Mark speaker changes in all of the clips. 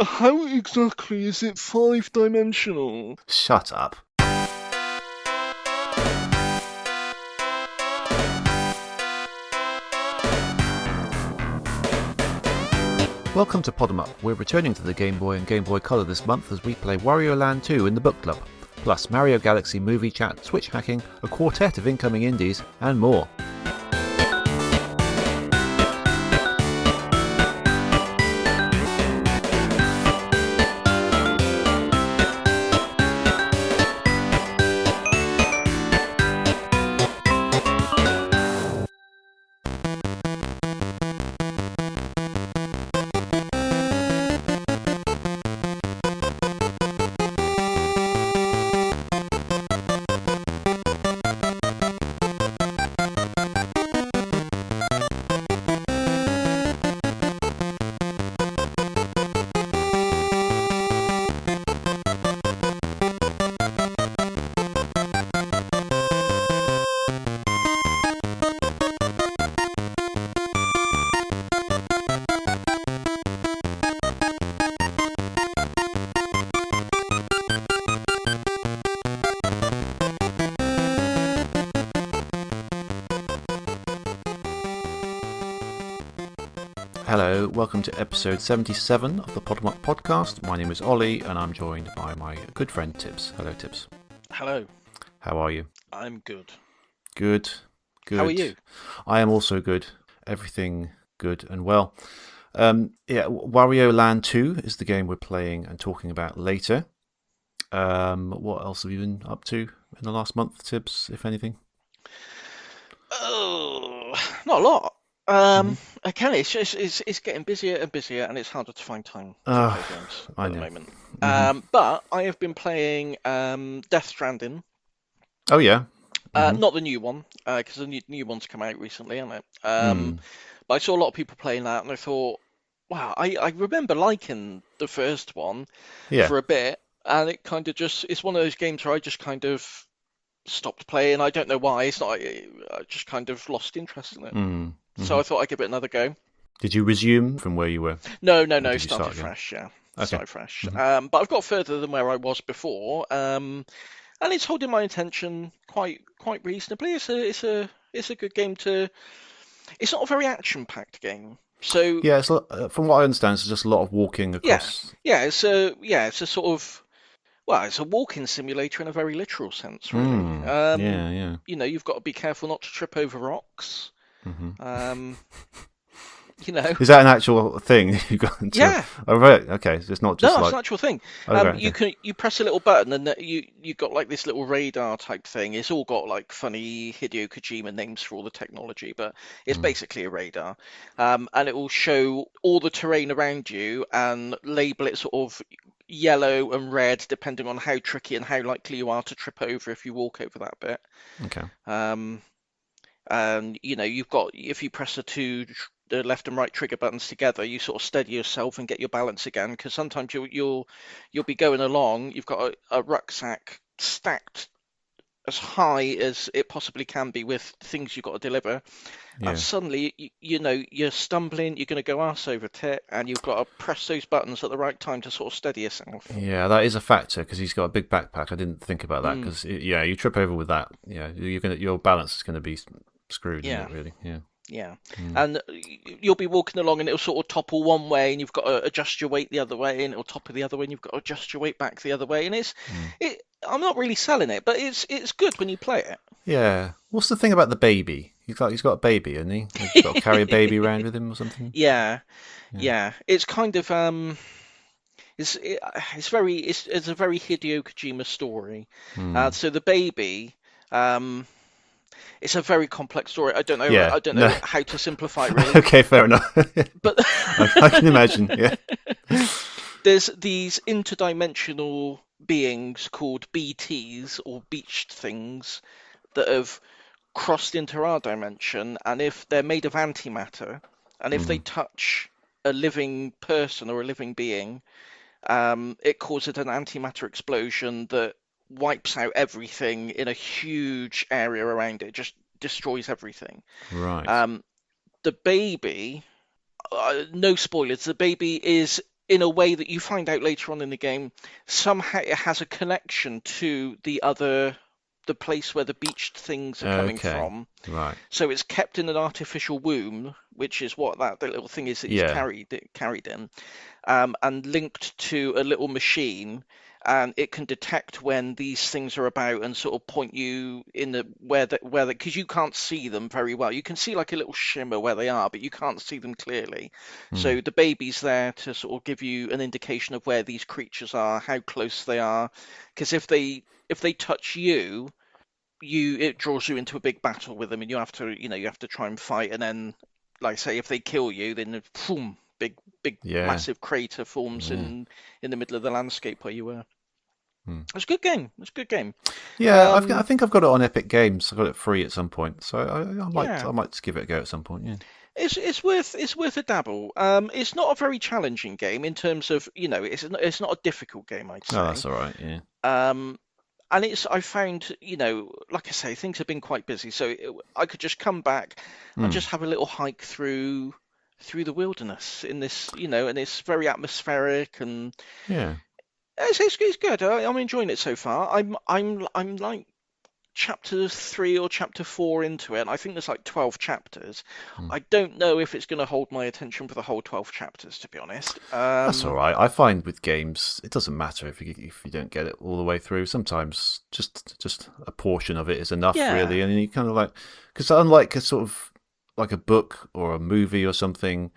Speaker 1: How exactly is it 5-dimensional?
Speaker 2: Shut up. Welcome to Pod 'em Up. We're returning to the Game Boy and Game Boy Color this month as we play Wario Land II in the book club, plus Mario Galaxy movie chat, Switch hacking, a quartet of incoming indies, and more. Hello, welcome to episode 77 of the Pod 'em Up podcast. My name is Ollie and I'm joined by my good friend Tibbs. Hello Tibbs.
Speaker 1: Hello.
Speaker 2: How are you?
Speaker 1: I'm good.
Speaker 2: Good.
Speaker 1: How are you?
Speaker 2: I am also good. Everything good and well. Wario Land 2 is the game we're playing and talking about later. What else have you been up to in the last month, Tibbs, if anything?
Speaker 1: Oh, not a lot. Again, it's getting busier and busier, and it's harder to find time to play games at the moment. But I have been playing Death Stranding.
Speaker 2: Oh yeah.
Speaker 1: Not the new one, because the new one's come out recently, hasn't it? But I saw a lot of people playing that, and I thought, wow, I remember liking the first one for a bit, and it kind of it's one of those games where I just kind of stopped playing. I don't know why. It's not. I just kind of lost interest in it. So I thought I'd give it another go.
Speaker 2: Did you resume from where you were?
Speaker 1: No. Started fresh. Yeah,
Speaker 2: okay.
Speaker 1: Started fresh. But I've got further than where I was before. And it's holding my attention quite reasonably. It's a good game to. It's not a very action-packed game. So
Speaker 2: yeah, it's from what I understand, it's just a lot of walking across.
Speaker 1: It's a sort of. Well, it's a walking simulator in a very literal sense, really. You know, you've got to be careful not to trip over rocks. You know,
Speaker 2: is that an actual thing you got to...
Speaker 1: Yeah.
Speaker 2: Oh, right. Okay, so it's not just
Speaker 1: it's an actual thing. You press a little button and you got like this little radar type thing. It's all got like funny Hideo Kojima names for all the technology, but it's basically a radar, and it will show all the terrain around you and label it sort of yellow and red depending on how tricky and how likely you are to trip over if you walk over that bit.
Speaker 2: Okay.
Speaker 1: And you know, you've got, if you press the left and right trigger buttons together, you sort of steady yourself and get your balance again, because sometimes you'll be going along, you've got a rucksack stacked as high as it possibly can be with things you've got to deliver, and suddenly you know you're stumbling, you're going to go arse over tit, and you've got to press those buttons at the right time to sort of steady yourself.
Speaker 2: Yeah, that is a factor, because he's got a big backpack. I didn't think about that, because you trip over with that, your balance is going to be screwed, isn't it, really?
Speaker 1: Yeah. And you'll be walking along and it'll sort of topple one way and you've got to adjust your weight the other way, and it'll topple the other way and you've got to adjust your weight back the other way, and I'm not really selling it, but it's good when you play it.
Speaker 2: Yeah. What's the thing about the baby? He's got a baby, hasn't he? He's got to carry a baby around with him or something?
Speaker 1: Yeah. It's kind of it's a very Hideo Kojima story. So the baby, it's a very complex story. I don't know how to simplify it, really.
Speaker 2: Okay, fair enough.
Speaker 1: But
Speaker 2: I can imagine. Yeah.
Speaker 1: There's these interdimensional beings called BTs, or beached things, that have crossed into our dimension, and if they're made of antimatter, and if they touch a living person or a living being, it causes an antimatter explosion that wipes out everything in a huge area around it, just destroys everything.
Speaker 2: Right.
Speaker 1: The baby, no spoilers, the baby is in a way that you find out later on in the game, somehow it has a connection to the place where the beached things are coming
Speaker 2: Okay.
Speaker 1: from.
Speaker 2: Right.
Speaker 1: So it's kept in an artificial womb, which is what the little thing is that he's
Speaker 2: Yeah.
Speaker 1: carried in, and linked to a little machine, and it can detect when these things are about and sort of point you in the where because you can't see them very well. You can see like a little shimmer where they are, but you can't see them clearly.
Speaker 2: Hmm.
Speaker 1: So the baby's there to sort of give you an indication of where these creatures are, how close they are, because if they touch you, it draws you into a big battle with them, and you have to try and fight, and then, like I say, if they kill you, then boom, big
Speaker 2: Yeah.
Speaker 1: massive crater forms
Speaker 2: Yeah.
Speaker 1: in the middle of the landscape where you were.
Speaker 2: Hmm.
Speaker 1: It's a good game. It's a good game.
Speaker 2: Yeah, I
Speaker 1: Um,
Speaker 2: think I've got it on Epic Games. I got it free at some point, so
Speaker 1: yeah,
Speaker 2: I might just give it a go at some point. Yeah.
Speaker 1: it's worth a dabble. It's not a very challenging game in terms of it's not a difficult game, I'd
Speaker 2: Oh,
Speaker 1: say.
Speaker 2: that's all right. Yeah.
Speaker 1: Um, and I found, like I say, things have been quite busy, so I could just come back and
Speaker 2: Hmm.
Speaker 1: just have a little hike through the wilderness in this, and it's very atmospheric, and
Speaker 2: Yeah.
Speaker 1: it's good. I'm enjoying it so far. I'm like chapter 3 or chapter 4 into it, and I think there's like 12 chapters.
Speaker 2: Hmm.
Speaker 1: I don't know if it's going to hold my attention for the whole 12 chapters, to be honest.
Speaker 2: That's all right. I find with games, it doesn't matter if you don't get it all the way through. Sometimes just a portion of it is enough,
Speaker 1: Yeah,
Speaker 2: really, and you kind of like because unlike a sort of like a book or a movie or something,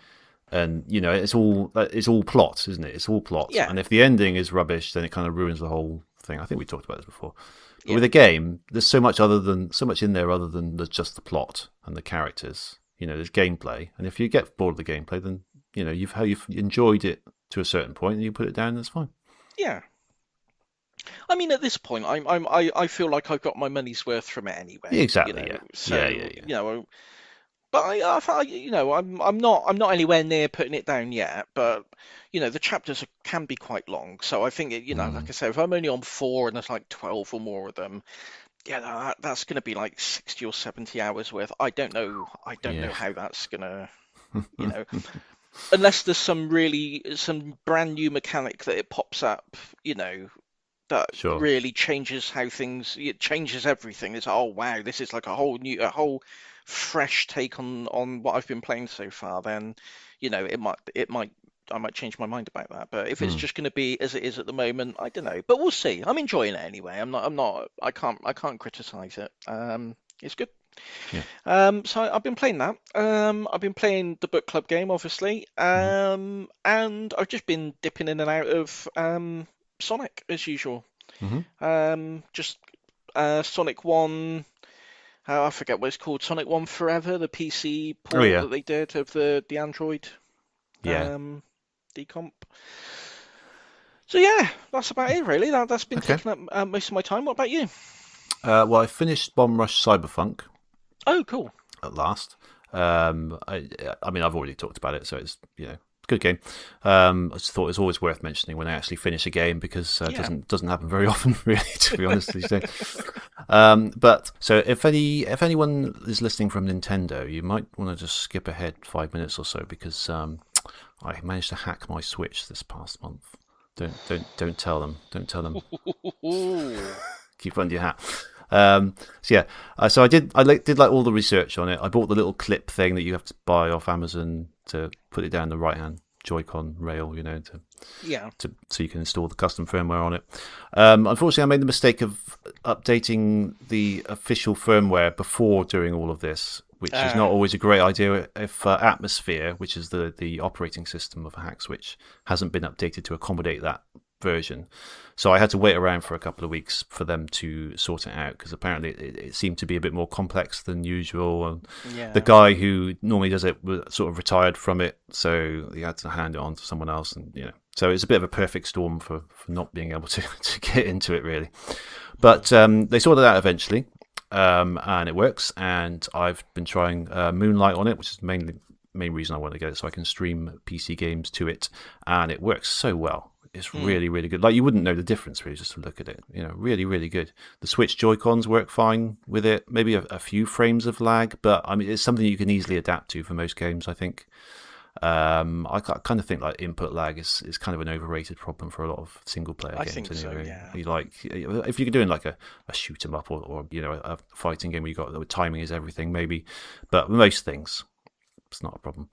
Speaker 2: and it's all plot, isn't it? It's all plot,
Speaker 1: yeah,
Speaker 2: and if the ending is rubbish, then it kind of ruins the whole thing. I think we talked about this before. But
Speaker 1: yeah,
Speaker 2: with a game, there's so much in there other than just the plot and the characters. There's gameplay, and if you get bored of the gameplay, then you've enjoyed it to a certain point, and you put it down. That's fine.
Speaker 1: yeah. I mean, at this point, I feel like I've got my money's worth from it
Speaker 2: Yeah,
Speaker 1: anyway,
Speaker 2: exactly. Yeah. Yeah. Yeah.
Speaker 1: So, but I'm not anywhere near putting it down yet. But the chapters can be quite long, so I think like
Speaker 2: Mm,
Speaker 1: I said, if I'm only on 4 and there's like 12 or more of them, yeah, that's going to be like 60 or 70 hours worth. I don't know. I don't
Speaker 2: yeah.
Speaker 1: know how that's gonna, you know, unless there's some brand new mechanic that it pops up, that
Speaker 2: Sure.
Speaker 1: really changes how things it changes everything. It's oh wow, this is like a whole fresh take on what I've been playing so far. Then it might I might change my mind about that. But if it's
Speaker 2: Mm,
Speaker 1: just going to be as it is at the moment, I don't know. But we'll see. I'm enjoying it anyway. I'm not I can't criticize it. It's good.
Speaker 2: yeah.
Speaker 1: So I've been playing that. I've been playing the book club game, obviously.
Speaker 2: Hmm.
Speaker 1: And I've just been dipping in and out of Sonic as usual.
Speaker 2: Hmm.
Speaker 1: Just Sonic 1. I forget what it's called. Sonic 1 Forever, the PC
Speaker 2: Oh
Speaker 1: port
Speaker 2: yeah.
Speaker 1: that they did of the Android
Speaker 2: Yeah.
Speaker 1: um, decomp. So yeah, that's about it really. That's been
Speaker 2: Okay.
Speaker 1: taking up most of my time. What about you?
Speaker 2: Well, I finished Bomb Rush Cyberpunk
Speaker 1: Oh, cool.
Speaker 2: at last. I mean, I've already talked about it, so it's good game. I just thought it was always worth mentioning when I actually finish a game because it
Speaker 1: Yeah.
Speaker 2: doesn't happen very often, really, to be honest these days. But so if anyone is listening from Nintendo, you might want to just skip ahead 5 minutes or so because I managed to hack my Switch this past month. Don't tell them. Don't tell them.
Speaker 1: Ooh.
Speaker 2: Keep it under your hat. So yeah, so did like all the research on it. I bought the little clip thing that you have to buy off Amazon to put it down the right hand Joy-Con rail,
Speaker 1: Yeah.
Speaker 2: so you can install the custom firmware on it. Unfortunately, I made the mistake of updating the official firmware before doing all of this, which is not always a great idea if Atmosphere, which is the operating system of a hack switch, hasn't been updated to accommodate that version. So I had to wait around for a couple of weeks for them to sort it out because apparently it seemed to be a bit more complex than usual. And the
Speaker 1: Yeah.
Speaker 2: guy who normally does it was sort of retired from it, so he had to hand it on to someone else. And so it's a bit of a perfect storm for not being able to, to get into it really. But they sorted it out eventually, and it works. And I've been trying Moonlight on it, which is the main reason I want to get it, so I can stream PC games to it, and it works so well. It's
Speaker 1: Mm.
Speaker 2: really, really good. Like you wouldn't know the difference really just to look at it. Really, really good. The Switch Joy-Cons work fine with it. Maybe a few frames of lag, but I mean it's something you can easily adapt to for most games, I think. kind of think like input lag is kind of an overrated problem for a lot of single player
Speaker 1: I
Speaker 2: games
Speaker 1: think so,
Speaker 2: anyway.
Speaker 1: yeah.
Speaker 2: You like if you're doing like a shoot 'em up or a fighting game where you got the timing is everything maybe, but most things it's not a problem.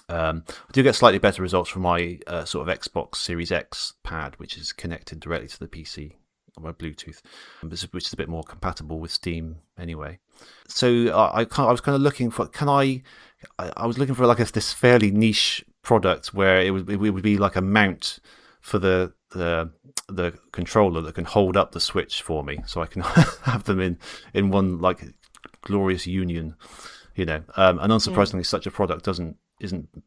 Speaker 2: I do get slightly better results from my sort of Xbox Series X pad, which is connected directly to the PC by Bluetooth, which is a bit more compatible with Steam anyway. So I was kind of looking for I was looking for like this fairly niche product where it would be like a mount for the controller that can hold up the Switch for me, so I can have them in one like glorious union, And unsurprisingly, such a product isn't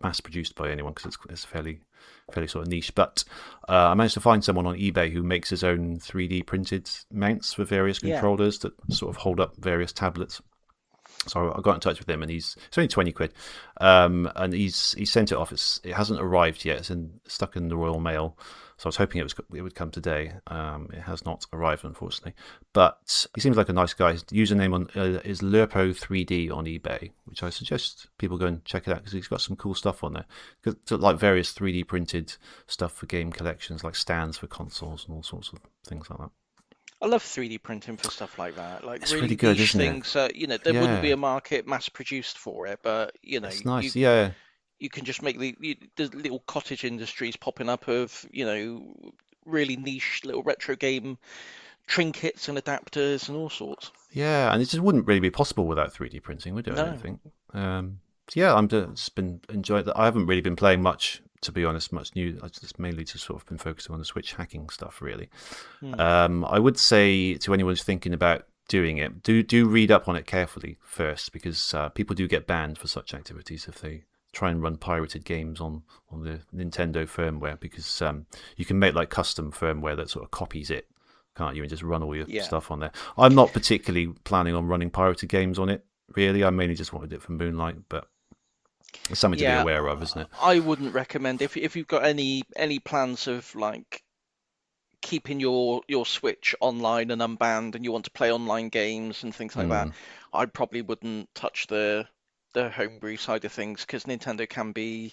Speaker 2: mass produced by anyone because it's fairly sort of niche. But I managed to find someone on eBay who makes his own 3D printed mounts for various
Speaker 1: Yeah.
Speaker 2: controllers that sort of hold up various tablets. So I got in touch with him, and it's only 20 quid, and he sent it off. It hasn't arrived yet. It's stuck in the Royal Mail. So I was hoping it would come today. It has not arrived, unfortunately. But he seems like a nice guy. His username is Lurpo3D on eBay, which I suggest people go and check it out because he's got some cool stuff on there. Like various 3D printed stuff for game collections, like stands for consoles and all sorts of things like that.
Speaker 1: I love 3D printing for stuff like that. Like
Speaker 2: It's
Speaker 1: really
Speaker 2: really good,
Speaker 1: niche
Speaker 2: isn't it?
Speaker 1: things. There wouldn't be
Speaker 2: Yeah,
Speaker 1: a market mass produced for it, but
Speaker 2: it's nice. Yeah.
Speaker 1: you can just make the little cottage industries popping up of really niche little retro game trinkets and adapters and all sorts.
Speaker 2: Yeah, and it just wouldn't really be possible without 3D printing, would it? I don't
Speaker 1: No.
Speaker 2: think. So yeah, just been enjoying that. I haven't really been playing much, to be honest, much new. I just mainly just sort of been focusing on the Switch hacking stuff, really. I would say to anyone who's thinking about doing it, do read up on it carefully first, because people do get banned for such activities if they try and run pirated games on the Nintendo firmware, because you can make like custom firmware that sort of copies it, can't you, and just run all your stuff on there. I'm not particularly planning on running pirated games on it, really. I mainly just wanted it for Moonlight, but it's something to be aware of, isn't it?
Speaker 1: I wouldn't recommend if you've got any plans of like keeping your Switch online and unbanned and you want to play online games and things like that, I probably wouldn't touch the homebrew side of things because Nintendo can be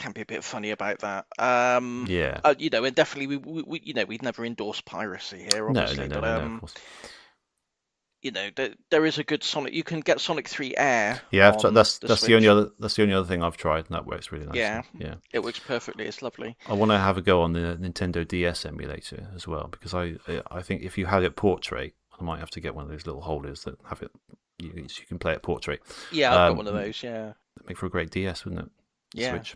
Speaker 1: a bit funny about that.
Speaker 2: Yeah.
Speaker 1: And definitely we'd never endorse piracy here, obviously,
Speaker 2: No,
Speaker 1: but
Speaker 2: of course.
Speaker 1: there is a good Sonic. You can get Sonic 3 Air.
Speaker 2: Yeah,
Speaker 1: on
Speaker 2: that's
Speaker 1: the
Speaker 2: the
Speaker 1: Switch.
Speaker 2: only other thing I've tried, and that works really nicely.
Speaker 1: Yeah, it works perfectly. It's lovely.
Speaker 2: I want to have a go on the Nintendo DS emulator as well, because I think if you had it portrait, I might have to get one of those little holders that have it. You can play it portrait.
Speaker 1: Yeah, I've got one of those. Yeah,
Speaker 2: make for a great DS, wouldn't it?
Speaker 1: Yeah.
Speaker 2: Switch.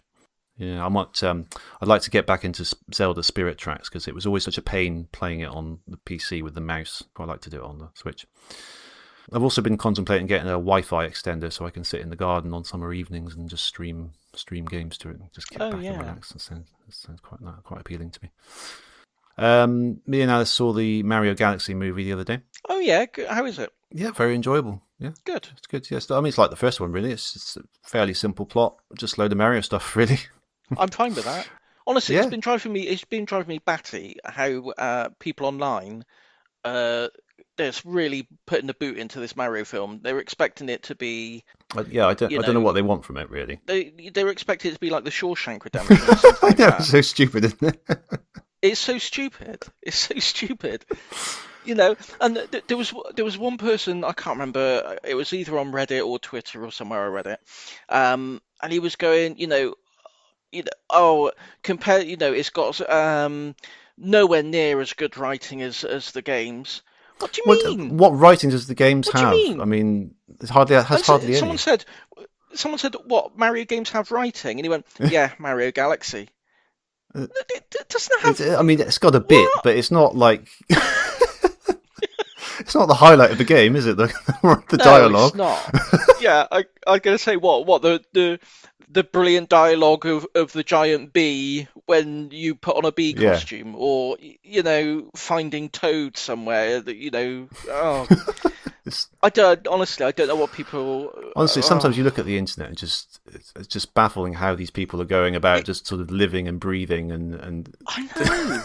Speaker 2: Yeah, I'd like to get back into Zelda Spirit Tracks because it was always such a pain playing it on the PC with the mouse. I'd like to do it on the Switch. I've also been contemplating getting a Wi-Fi extender so I can sit in the garden on summer evenings and just stream games to it and just get back and relax. That sounds quite appealing to me. Me and Alice saw the Mario Galaxy movie the other day.
Speaker 1: Oh yeah, how is it?
Speaker 2: Yeah, very enjoyable. Yeah,
Speaker 1: Good.
Speaker 2: It's good. Yes, I mean it's like the first one really. It's a fairly simple plot, just a load of Mario stuff really.
Speaker 1: I'm fine with that. Honestly,
Speaker 2: Yeah.
Speaker 1: it's been driving me batty how people online they're really putting the boot into this Mario film. They're expecting it to be
Speaker 2: I don't know what they want from it really.
Speaker 1: they're expecting it to be like the Shawshank Redemption or something
Speaker 2: I
Speaker 1: like
Speaker 2: know,
Speaker 1: that.
Speaker 2: it's so stupid, isn't it?
Speaker 1: It's so stupid. It's so stupid. And there was one person, I can't remember, it was either on Reddit or Twitter or somewhere I read it, and he was going, compare, it's got nowhere near as good writing as the games. What do you mean?
Speaker 2: What writing does the games
Speaker 1: What do you
Speaker 2: have?
Speaker 1: mean?
Speaker 2: I mean, it hardly any.
Speaker 1: Someone said, what, Mario games have writing? And he went, yeah, Mario Galaxy. It doesn't have.
Speaker 2: I mean, it's got a bit,
Speaker 1: What?
Speaker 2: but it's not like it's not the highlight of the game, is it? The dialogue.
Speaker 1: No, it's not. Yeah, I'm gonna say what the brilliant dialogue of the giant bee when you put on a bee
Speaker 2: Yeah.
Speaker 1: costume, or finding Toad somewhere that Oh, I don't know what people.
Speaker 2: Honestly, sometimes you look at the internet and it's just baffling how these people are going about just sort of living and breathing and.
Speaker 1: I know.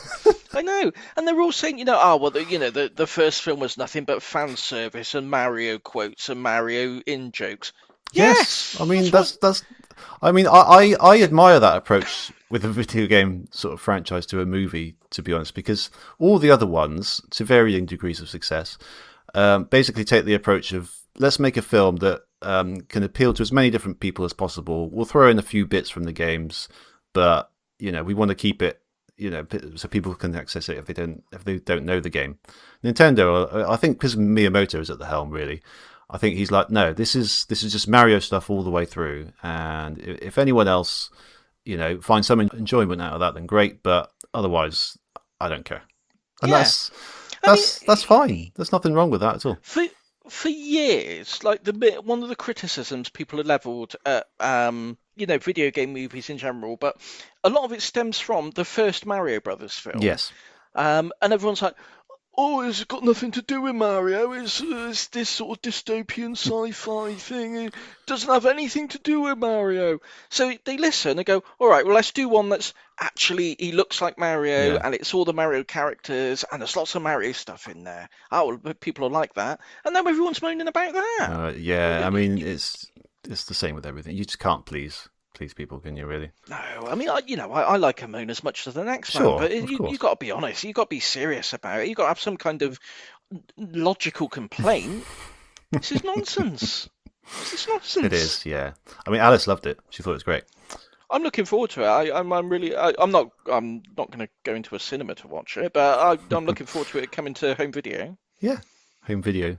Speaker 1: I know, and they're all saying, the first film was nothing but fan service and Mario quotes and Mario in jokes.
Speaker 2: Yes, I
Speaker 1: Yes,
Speaker 2: mean
Speaker 1: that's what.
Speaker 2: that's. I mean, I admire that approach with a video game sort of franchise to a movie, to be honest, because all the other ones, to varying degrees of success, basically take the approach of let's make a film that can appeal to as many different people as possible. We'll throw in a few bits from the games, but we want to keep it so people can access it if they don't know the game. Nintendo, I think, because Miyamoto is at the helm, really. I think he's like, no, this is just Mario stuff all the way through, and if anyone else, finds some enjoyment out of that, then great. But otherwise, I don't care, and
Speaker 1: Yeah,
Speaker 2: that's
Speaker 1: I mean,
Speaker 2: that's fine. There's nothing wrong with that at all.
Speaker 1: for for years, like one of the criticisms people have levelled at video game movies in general, but a lot of it stems from the first Mario Brothers film.
Speaker 2: Yes,
Speaker 1: And everyone's like, oh, it's got nothing to do with Mario. It's this sort of dystopian sci-fi thing. It doesn't have anything to do with Mario. So they listen and go, all right, well, let's do one that's actually he looks like Mario
Speaker 2: yeah,
Speaker 1: and it's all the Mario characters and there's lots of Mario stuff in there. Oh, well, people will like that. And now everyone's moaning about that.
Speaker 2: yeah. I mean, it's the same with everything. You just can't please people, can you? Really?
Speaker 1: No, I mean, I like a moan as much as the next man,
Speaker 2: Sure,
Speaker 1: but
Speaker 2: of
Speaker 1: you
Speaker 2: course.
Speaker 1: got to be honest. You got to be serious about it. You got to have some kind of logical complaint. This is nonsense. This is
Speaker 2: It
Speaker 1: nonsense.
Speaker 2: is, yeah. I mean, Alice loved it. She thought it was great.
Speaker 1: I'm looking forward to it. I'm not going to go into a cinema to watch it, but I'm looking forward to it coming to home video.
Speaker 2: Yeah, home video,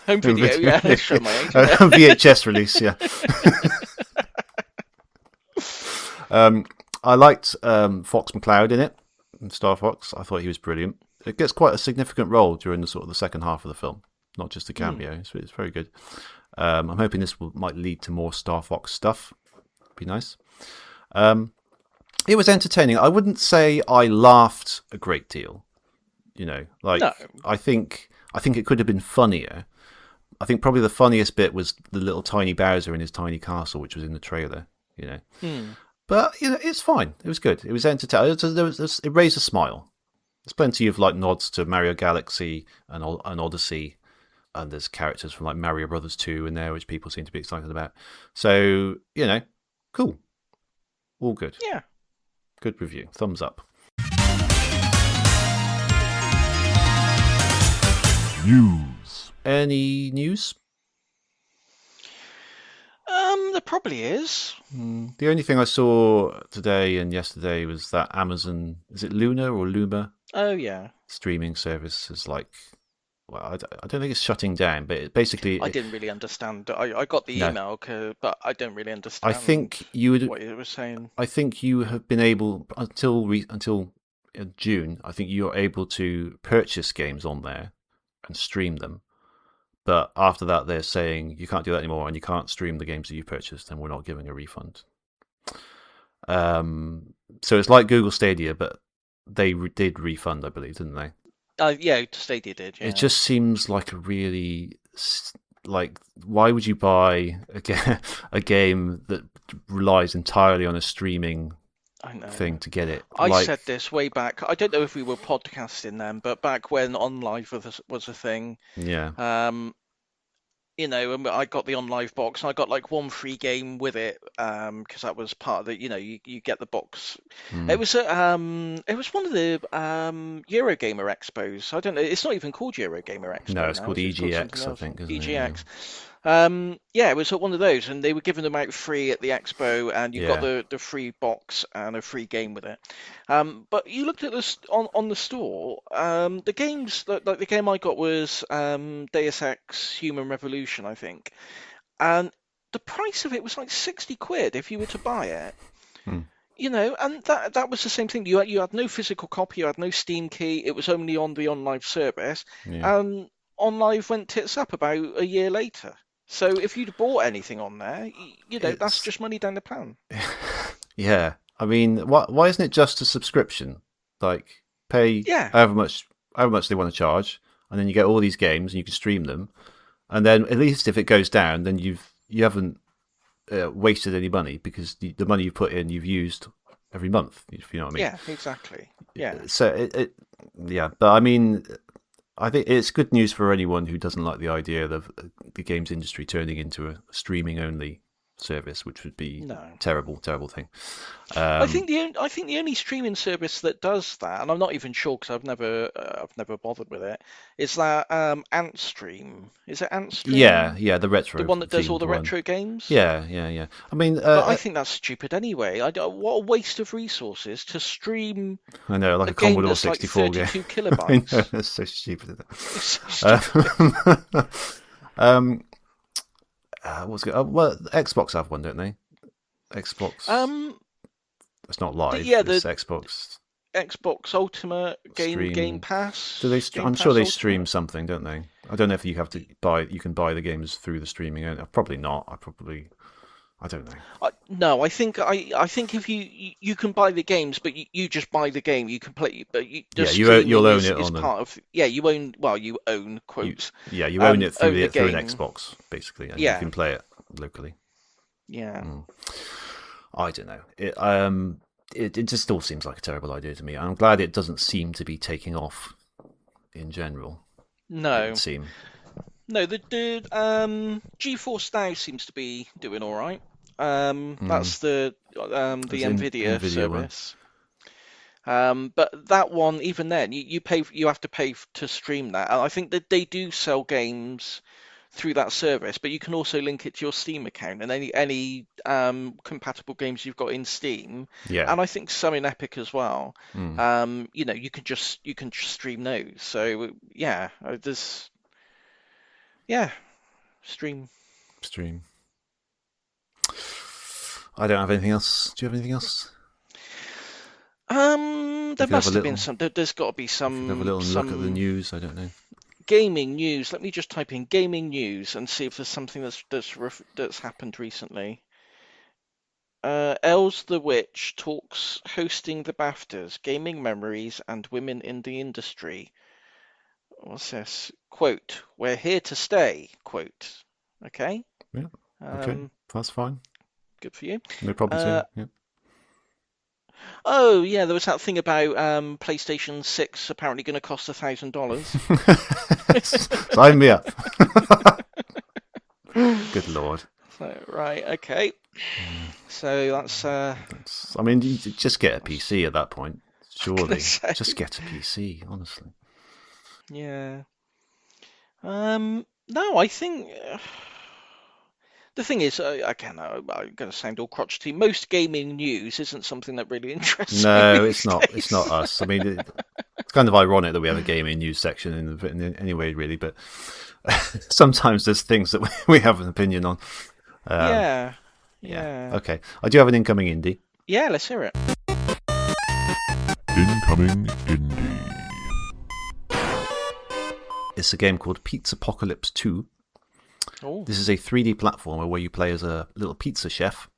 Speaker 1: Home
Speaker 2: home
Speaker 1: video,
Speaker 2: video,
Speaker 1: yeah. Show my age.
Speaker 2: VHS release. Yeah. I liked Fox McCloud in it, Star Fox. I thought he was brilliant. It gets quite a significant role during the sort of the second half of the film, not just a cameo. It's very good. I'm hoping this might lead to more Star Fox stuff. Be nice. It was entertaining. I wouldn't say I laughed a great deal. Like
Speaker 1: No.
Speaker 2: I think it could have been funnier. I think probably the funniest bit was the little tiny Bowser in his tiny castle, which was in the trailer. You know,
Speaker 1: Hmm.
Speaker 2: but it's fine. It was good. It was entertaining. It raised a smile. There's plenty of like nods to Mario Galaxy and Odyssey, and there's characters from like Mario Brothers 2 in there, which people seem to be excited about. So cool, all good.
Speaker 1: Yeah.
Speaker 2: Good review. Thumbs up.
Speaker 3: News.
Speaker 2: Any news?
Speaker 1: There probably is.
Speaker 2: The only thing I saw today and yesterday was that Amazon, is it Luna or Luma,
Speaker 1: Oh yeah.
Speaker 2: streaming service is like, well, I don't think it's shutting down, but basically,
Speaker 1: I didn't really understand. I got the
Speaker 2: no.
Speaker 1: email, but I don't really
Speaker 2: I
Speaker 1: understand
Speaker 2: think you would.
Speaker 1: what it was saying.
Speaker 2: I think you have been able until June. I think you're able to purchase games on there and stream them. But after that, they're saying you can't do that anymore, and you can't stream the games that you purchased, and we're not giving a refund. So it's like Google Stadia, but they did refund, I believe, didn't they?
Speaker 1: Yeah, Stadia did. Yeah.
Speaker 2: It just seems like a really like, why would you buy a game that relies entirely on a streaming
Speaker 1: I know.
Speaker 2: thing to get it?
Speaker 1: I said this way back. I don't know if we were podcasting then, but back when OnLive was a thing,
Speaker 2: Yeah.
Speaker 1: and I got the OnLive box, and I got like one free game with it, because that was part of the, you get the box. It was one of the Eurogamer Expos. I don't know. It's not even called Eurogamer Expo
Speaker 2: No, it's
Speaker 1: now,
Speaker 2: called
Speaker 1: is it? It's called something
Speaker 2: EGX, I
Speaker 1: else.
Speaker 2: think, isn't it?
Speaker 1: EGX. Yeah, it was at one of those, and they were giving them out free at the expo, and you got the free box and a free game with it. But you looked at this on the store. The games like the game I got was Deus Ex: Human Revolution, I think, and the price of it was like 60 quid if you were to buy it.
Speaker 2: Hmm.
Speaker 1: And that was the same thing. You had no physical copy, you had no Steam key. It was only on the OnLive service,
Speaker 2: Yeah.
Speaker 1: and OnLive went tits up about a year later. So if you'd bought anything on there, that's just money down the pan.
Speaker 2: Yeah. I mean, why isn't it just a subscription? Like, pay
Speaker 1: Yeah.
Speaker 2: however much they want to charge, and then you get all these games and you can stream them, and then at least if it goes down, then you haven't wasted any money, because the money you put in you've used every month. If you know what I mean?
Speaker 1: Yeah, exactly. Yeah.
Speaker 2: So yeah, but I mean, I think it's good news for anyone who doesn't like the idea of the games industry turning into a streaming only service, which would be
Speaker 1: No.
Speaker 2: terrible, terrible thing.
Speaker 1: I think the only streaming service that does that, and I'm not even sure because I've never bothered with it, is that Antstream. Is it Antstream?
Speaker 2: Yeah, the
Speaker 1: The
Speaker 2: retro
Speaker 1: one that does all
Speaker 2: themed
Speaker 1: the
Speaker 2: one.
Speaker 1: retro games?
Speaker 2: Yeah. I mean,
Speaker 1: But I think that's stupid anyway. What a waste of resources to stream
Speaker 2: I know, like
Speaker 1: a
Speaker 2: a
Speaker 1: game
Speaker 2: Commodore
Speaker 1: that's like
Speaker 2: 64 game.
Speaker 1: 32
Speaker 2: I know,
Speaker 1: kilobytes.
Speaker 2: that's so stupid. Isn't it?
Speaker 1: It's so stupid.
Speaker 2: Um, what's good? Well, Xbox have one, don't they? Xbox. It's not live.
Speaker 1: Yeah,
Speaker 2: It's
Speaker 1: the
Speaker 2: Xbox
Speaker 1: Xbox Ultimate Game
Speaker 2: Stream.
Speaker 1: Pass.
Speaker 2: Do they?
Speaker 1: Game
Speaker 2: I'm sure
Speaker 1: Pass
Speaker 2: they
Speaker 1: Ultimate.
Speaker 2: stream something, don't they? I don't know if you have to buy. You can buy the games through the streaming. Probably not. I don't know.
Speaker 1: No, I think if you can buy the games, but you just buy the game. You can play, but the
Speaker 2: Yeah,
Speaker 1: streaming
Speaker 2: you'll own
Speaker 1: is
Speaker 2: it on a.
Speaker 1: part of. Yeah, you own quotes.
Speaker 2: You own it
Speaker 1: Own the
Speaker 2: through an
Speaker 1: game.
Speaker 2: Xbox basically, and you
Speaker 1: Yeah,
Speaker 2: can play it locally.
Speaker 1: yeah.
Speaker 2: I don't know. It just all seems like a terrible idea to me. I'm glad it doesn't seem to be taking off in general. It
Speaker 1: No,
Speaker 2: would seem.
Speaker 1: no. The GeForce Now seems to be doing all right. That's the Nvidia
Speaker 2: one.
Speaker 1: service. But that one, even then, you have to pay to stream that. And I think that they do sell games through that service, but you can also link it to your Steam account and any compatible games you've got in Steam,
Speaker 2: Yeah.
Speaker 1: and I think some in Epic as well. You can just stream those. So yeah, stream.
Speaker 2: Stream. I don't have anything else. Do you have anything else?
Speaker 1: There must have been some. There's got to be some.
Speaker 2: Have a little look at the news. I don't know.
Speaker 1: Gaming news. Let me just type in gaming news and see if there's something that's happened recently. Els the Witch talks hosting the BAFTAs, gaming memories and women in the industry. What's this? Quote, we're here to stay. Quote. Okay.
Speaker 2: Yeah. Okay. That's fine.
Speaker 1: Good for you.
Speaker 2: No problem. Yeah.
Speaker 1: Oh yeah, there was that thing about PlayStation 6 apparently going to cost $1,000.
Speaker 2: Sign me up. Good lord.
Speaker 1: So, right, okay. So that's.
Speaker 2: I mean, you just get a PC at that point. Surely, just get a PC. Honestly.
Speaker 1: Yeah. No, I think. The thing is, again, I'm going to sound all crotchety. Most gaming news isn't something that really interests me.
Speaker 2: No, it's not. It's not us. I mean, it's kind of ironic that we have a gaming news section in any way, really. But sometimes there's things that we have an opinion on.
Speaker 1: Yeah.
Speaker 2: Okay. I do have an incoming indie.
Speaker 1: Yeah, let's hear it.
Speaker 3: Incoming indie.
Speaker 2: It's a game called Pizzapocalypse 2.
Speaker 1: Oh.
Speaker 2: This is a 3D platformer where you play as a little pizza chef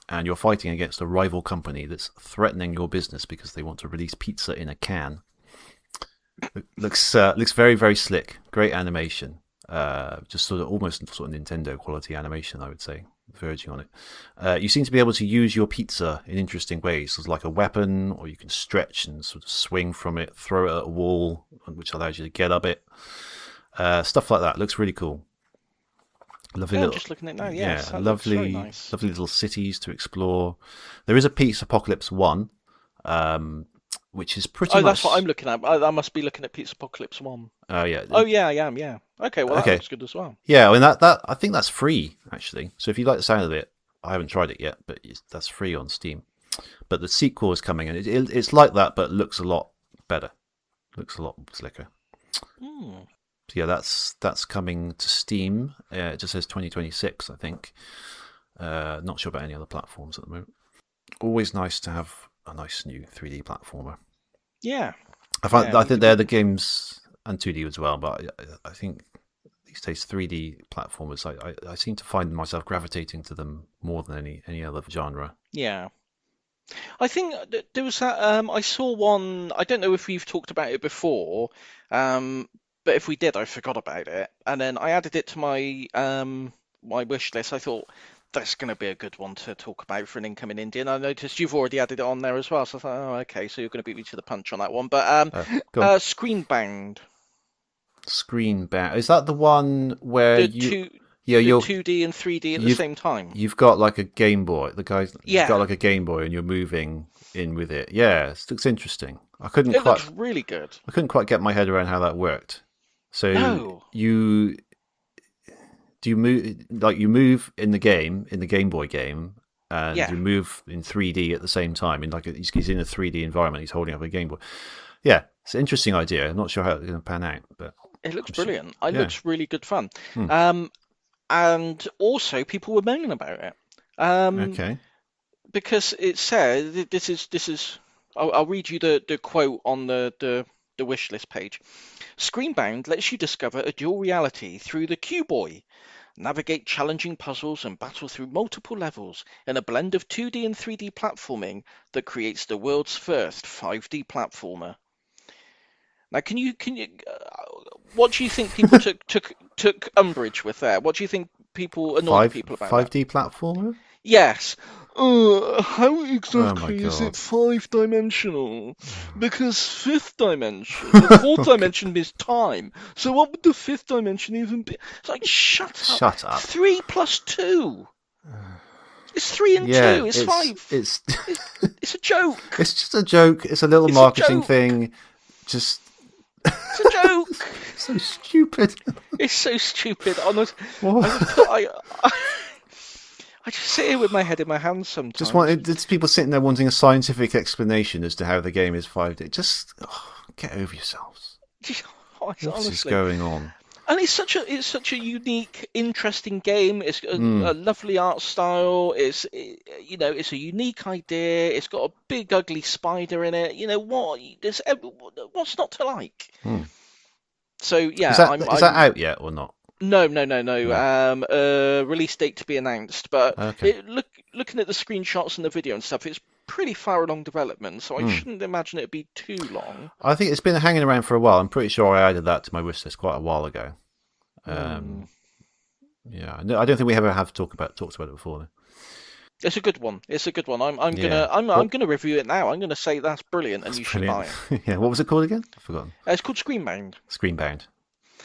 Speaker 2: and you're fighting against a rival company that's threatening your business because they want to release pizza in a can. Looks very, very slick. Great animation. Just almost sort of Nintendo quality animation, I would say, verging on it. You seem to be able to use your pizza in interesting ways. It's like a weapon, or you can stretch and sort of swing from it, throw it at a wall, which allows you to get up it. Stuff like that. Looks really cool. Lovely little,
Speaker 1: just looking at it now. Yes, that looks
Speaker 2: lovely,
Speaker 1: very nice.
Speaker 2: lovely little cities to explore. There is a Pizzapocalypse 1, which is pretty much.
Speaker 1: Oh, that's what I'm looking at. I must be looking at Pizzapocalypse 1.
Speaker 2: Yeah.
Speaker 1: Oh, yeah, I am, yeah. Okay, well, that looks good as well.
Speaker 2: Yeah, I mean, that I think that's free, actually. So if you like the sound of it, I haven't tried it yet, but that's free on Steam. But the sequel is coming, and it's like that, but looks a lot better. Looks a lot slicker. So yeah, that's coming to Steam. It just says 2026, I think. Not sure about any other platforms at the moment. Always nice to have a nice new 3D platformer.
Speaker 1: Yeah.
Speaker 2: I think they're the games, and 2D as well, but I think these days 3D platformers, I seem to find myself gravitating to them more than any other genre.
Speaker 1: Yeah. I think there was that. I saw one. I don't know if we've talked about it before, but if we did, I forgot about it. And then I added it to my my wish list. I thought that's going to be a good one to talk about for an incoming indie. And I noticed you've already added it on there as well. So I thought, oh, okay, so you're going to beat me to the punch on that one. But
Speaker 2: Go on.
Speaker 1: ScreenBound.
Speaker 2: ScreenBound. Is that the one where
Speaker 1: The
Speaker 2: you?
Speaker 1: two,
Speaker 2: Yeah,
Speaker 1: the
Speaker 2: you're
Speaker 1: 2D and 3D at the
Speaker 2: you've
Speaker 1: same time.
Speaker 2: you've got like a Game Boy. You've got
Speaker 1: Yeah,
Speaker 2: like a Game Boy, and you're moving in with it. Yeah, it looks interesting.
Speaker 1: it looks really good.
Speaker 2: I couldn't quite get my head around how that worked. So
Speaker 1: No.
Speaker 2: you you move in the Game Boy game, and
Speaker 1: Yeah.
Speaker 2: you move in 3D at the same time. He's in a 3D environment. He's holding up a Game Boy. Yeah, it's an interesting idea. I'm not sure how it's going to pan out, but
Speaker 1: It looks brilliant. It
Speaker 2: yeah.
Speaker 1: looks really good fun.
Speaker 2: Hmm.
Speaker 1: And also people were moaning about it.
Speaker 2: Okay.
Speaker 1: Because it said this is. I'll read you the quote on the wish list page. ScreenBound lets you discover a dual reality through the Q-Boy. Navigate challenging puzzles and battle through multiple levels in a blend of 2D and 3D platforming that creates the world's first 5D platformer. Now, what do you think people took umbrage with that? What do you think people annoyed people about
Speaker 2: 5D platformer?
Speaker 1: Yes. How
Speaker 2: Oh
Speaker 1: exactly
Speaker 2: my
Speaker 1: is it
Speaker 2: God.
Speaker 1: 5-dimensional? Because fifth dimension, the fourth dimension is time. So what would the fifth dimension even be? It's like,
Speaker 2: Shut up.
Speaker 1: 3 plus 2. It's 3 and 2. It's 5. It's a joke.
Speaker 2: It's just a joke. It's a little
Speaker 1: It's a
Speaker 2: marketing
Speaker 1: joke.
Speaker 2: thing. Just
Speaker 1: It's a joke.
Speaker 2: so stupid.
Speaker 1: It's so stupid. Honestly,
Speaker 2: What?
Speaker 1: I just sit here with my head in my hands sometimes.
Speaker 2: It's people sitting there wanting a scientific explanation as to how the game is 5D. Just get over yourselves. What is
Speaker 1: Honestly.
Speaker 2: going on?
Speaker 1: And it's such a unique, interesting game. It's a lovely art style. It's a unique idea. It's got a big ugly spider in it. You know what? What's not to like? So yeah,
Speaker 2: Is that out yet or not?
Speaker 1: No. Release date to be announced. But
Speaker 2: Okay.
Speaker 1: Looking at the screenshots and the video and stuff, it's pretty far along development. So I shouldn't imagine it'd be too long.
Speaker 2: I think it's been hanging around for a while. I'm pretty sure I added that to my wish list quite a while ago. Yeah, I don't think we ever have talked about it before. Though.
Speaker 1: It's a good one. I'm gonna review it now. I'm gonna say that's brilliant, and you should buy it.
Speaker 2: Yeah, what was it called again? I've forgotten.
Speaker 1: It's called ScreenBound.
Speaker 2: ScreenBound.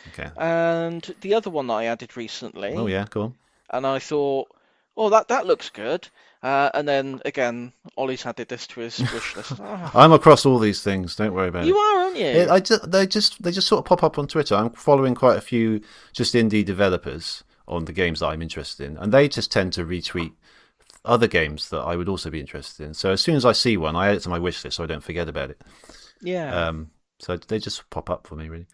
Speaker 2: Okay.
Speaker 1: And the other one that I added recently.
Speaker 2: Oh yeah, go on.
Speaker 1: And I thought, oh, that looks good. And then again, Ollie's added this to his wish list. Oh,
Speaker 2: I'm across all these things. Don't worry about it.
Speaker 1: you are, aren't you?
Speaker 2: They just sort of pop up on Twitter. I'm following quite a few just indie developers on the games that I'm interested in, and they just tend to retweet other games that I would also be interested in. So as soon as I see one, I add it to my wish list so I don't forget about it.
Speaker 1: Yeah.
Speaker 2: So they just pop up for me, really.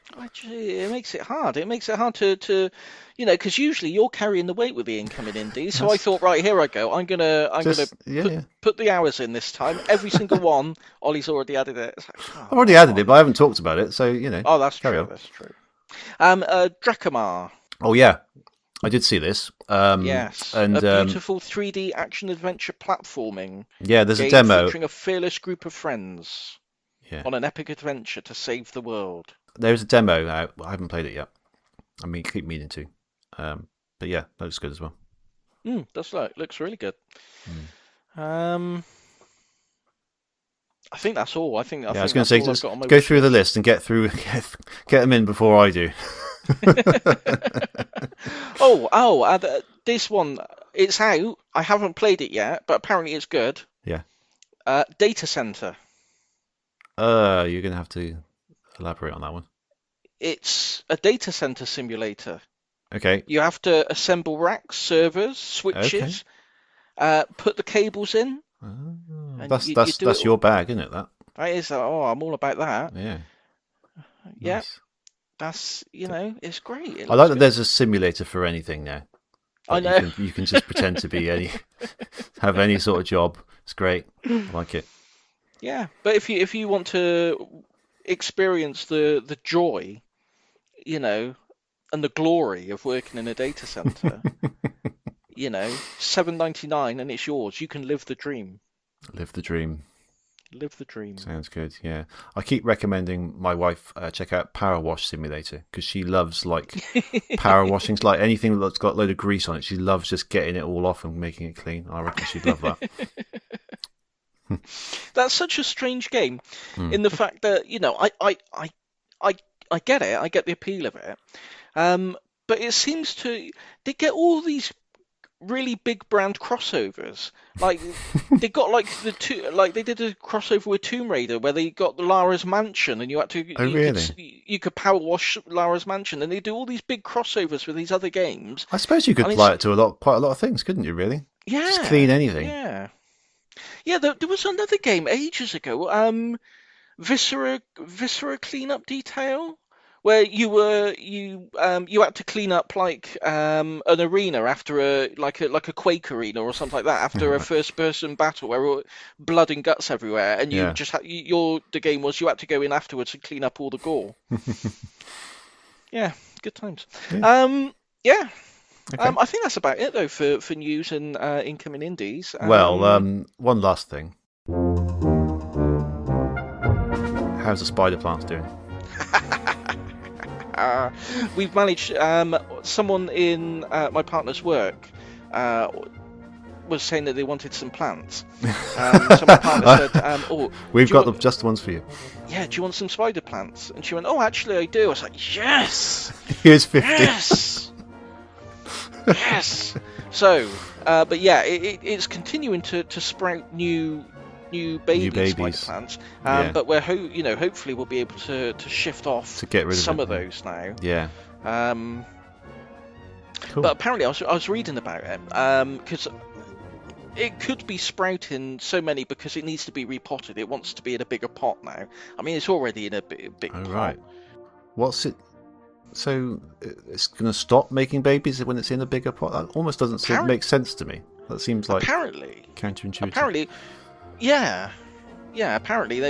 Speaker 1: It makes it hard. It makes it hard to because usually you're carrying the weight with the incoming indies. So I thought, right, here I go. I'm gonna put the hours in this time. Every single one. Ollie's already added it.
Speaker 2: I've already added it, but I haven't talked about it. So
Speaker 1: Oh, that's
Speaker 2: carry
Speaker 1: true.
Speaker 2: on.
Speaker 1: That's true. Drakamar.
Speaker 2: Oh yeah, I did see this.
Speaker 1: Yes,
Speaker 2: and
Speaker 1: a beautiful 3D action adventure platforming.
Speaker 2: Yeah, there's a
Speaker 1: game
Speaker 2: demo
Speaker 1: featuring a fearless group of friends on an epic adventure to save the world.
Speaker 2: There's a demo out. I haven't played it yet. I mean, keep meaning to. But yeah, that looks good as well.
Speaker 1: Looks really good. I think that's all. I was
Speaker 2: going to say, just go through the list and get them in before I do.
Speaker 1: This one, it's out. I haven't played it yet, but apparently it's good.
Speaker 2: Yeah.
Speaker 1: Data Center.
Speaker 2: You're going to have to elaborate on that one.
Speaker 1: It's a data center simulator.
Speaker 2: Okay.
Speaker 1: You have to assemble racks, servers, switches, put the cables in.
Speaker 2: That's your bag, isn't it? That
Speaker 1: is. I'm all about that.
Speaker 2: Yeah.
Speaker 1: Yeah.
Speaker 2: Nice.
Speaker 1: That's it's great.
Speaker 2: I like that there's a simulator for anything now.
Speaker 1: I know.
Speaker 2: You can just pretend to be have any sort of job. It's great. I like it.
Speaker 1: Yeah, but if you want to experience the joy, and the glory of working in a data center, $7.99 and it's yours. You can live the dream.
Speaker 2: Live the dream.
Speaker 1: Live the dream.
Speaker 2: Sounds good. Yeah, I keep recommending my wife check out Power Wash Simulator because she loves power washing. Like anything that's got a load of grease on it, she loves just getting it all off and making it clean. I reckon she'd love that.
Speaker 1: That's such a strange game, in the fact that I I get it. I get the appeal of it. But it seems they get all these really big brand crossovers. Like they got like they did a crossover with Tomb Raider where they got Lara's mansion and
Speaker 2: Oh, really?
Speaker 1: you could power wash Lara's mansion, and they do all these big crossovers with these other games.
Speaker 2: I suppose you could
Speaker 1: And
Speaker 2: apply it to quite a lot of things, couldn't you? Really? Just
Speaker 1: yeah,
Speaker 2: clean anything.
Speaker 1: yeah. There was another game ages ago. Viscera cleanup detail, where you had to clean up like an arena after a Quake arena or something like that after a first person battle where blood and guts everywhere, and you
Speaker 2: Yeah.
Speaker 1: just the game was you had to go in afterwards and clean up all the gore. Yeah, good times.
Speaker 2: Yeah.
Speaker 1: Yeah.
Speaker 2: Okay.
Speaker 1: I think that's about it though for news and incoming indies.
Speaker 2: Well, one last thing. How's the spider plants doing?
Speaker 1: We've managed. Someone in my partner's work was saying that they wanted some plants. So my partner said, "Oh,
Speaker 2: We've got just the ones for you.
Speaker 1: Yeah, do you want some spider plants?" And she went, "Oh, actually, I do." I was like, "Yes,
Speaker 2: Here's 50.
Speaker 1: yes, yes." So, but yeah, it's continuing to sprout new baby spider
Speaker 2: babies.
Speaker 1: plants.
Speaker 2: Yeah.
Speaker 1: But we're hopefully we'll be able to shift off
Speaker 2: To get rid of
Speaker 1: some
Speaker 2: it,
Speaker 1: of those now.
Speaker 2: Yeah. Cool.
Speaker 1: But apparently, I was reading about it because it could be sprouting so many because it needs to be repotted. It wants to be in a bigger pot now. I mean, it's already in a big pot.
Speaker 2: Right. What's it? So it's going to stop making babies when it's in a bigger pot? That almost doesn't make sense to me. That seems like
Speaker 1: apparently
Speaker 2: counterintuitive.
Speaker 1: Apparently, yeah. Apparently,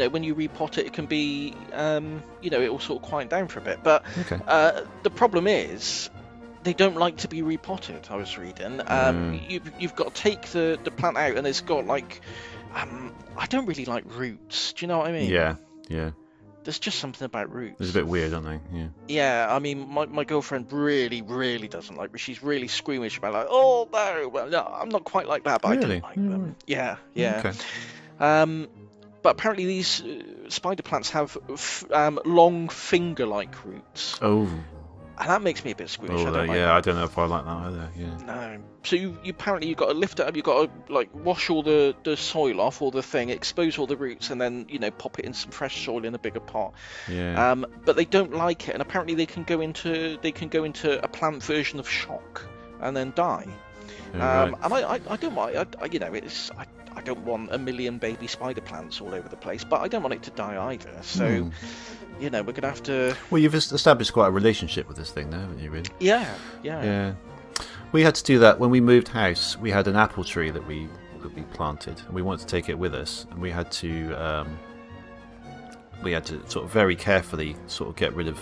Speaker 1: when you repot it, it can be, it will sort of quiet down for a bit. But
Speaker 2: Okay.
Speaker 1: the problem is, they don't like to be repotted. I was reading. You've got to take the plant out, and it's got like, I don't really like roots. Do you know what I mean?
Speaker 2: Yeah.
Speaker 1: There's just something about roots.
Speaker 2: It's a bit weird, aren't they? Yeah.
Speaker 1: Yeah, I mean, my girlfriend really, really doesn't like. She's really squeamish about like, oh no, well, no, I'm not quite like that, but
Speaker 2: Really?
Speaker 1: I don't like them. Yeah.
Speaker 2: Okay.
Speaker 1: But apparently these spider plants have long finger-like roots,
Speaker 2: Oh.
Speaker 1: and that makes me a bit squeamish. I don't like
Speaker 2: yeah.
Speaker 1: that.
Speaker 2: I don't know if I like that either. Yeah.
Speaker 1: No. So you apparently you've got to lift it up. You've got to like wash all the soil off, all the thing, expose all the roots, and then pop it in some fresh soil in a bigger pot.
Speaker 2: Yeah.
Speaker 1: But they don't like it, and apparently they can go into a plant version of shock and then die.
Speaker 2: Right.
Speaker 1: And I don't want I don't want a million baby spider plants all over the place, but I don't want it to die either. So we're gonna have to.
Speaker 2: Well, you've established quite a relationship with this thing now, haven't you? Really?
Speaker 1: Yeah.
Speaker 2: We had to do that when we moved house. We had an apple tree that we planted, and we wanted to take it with us, and we had to sort of very carefully sort of get rid of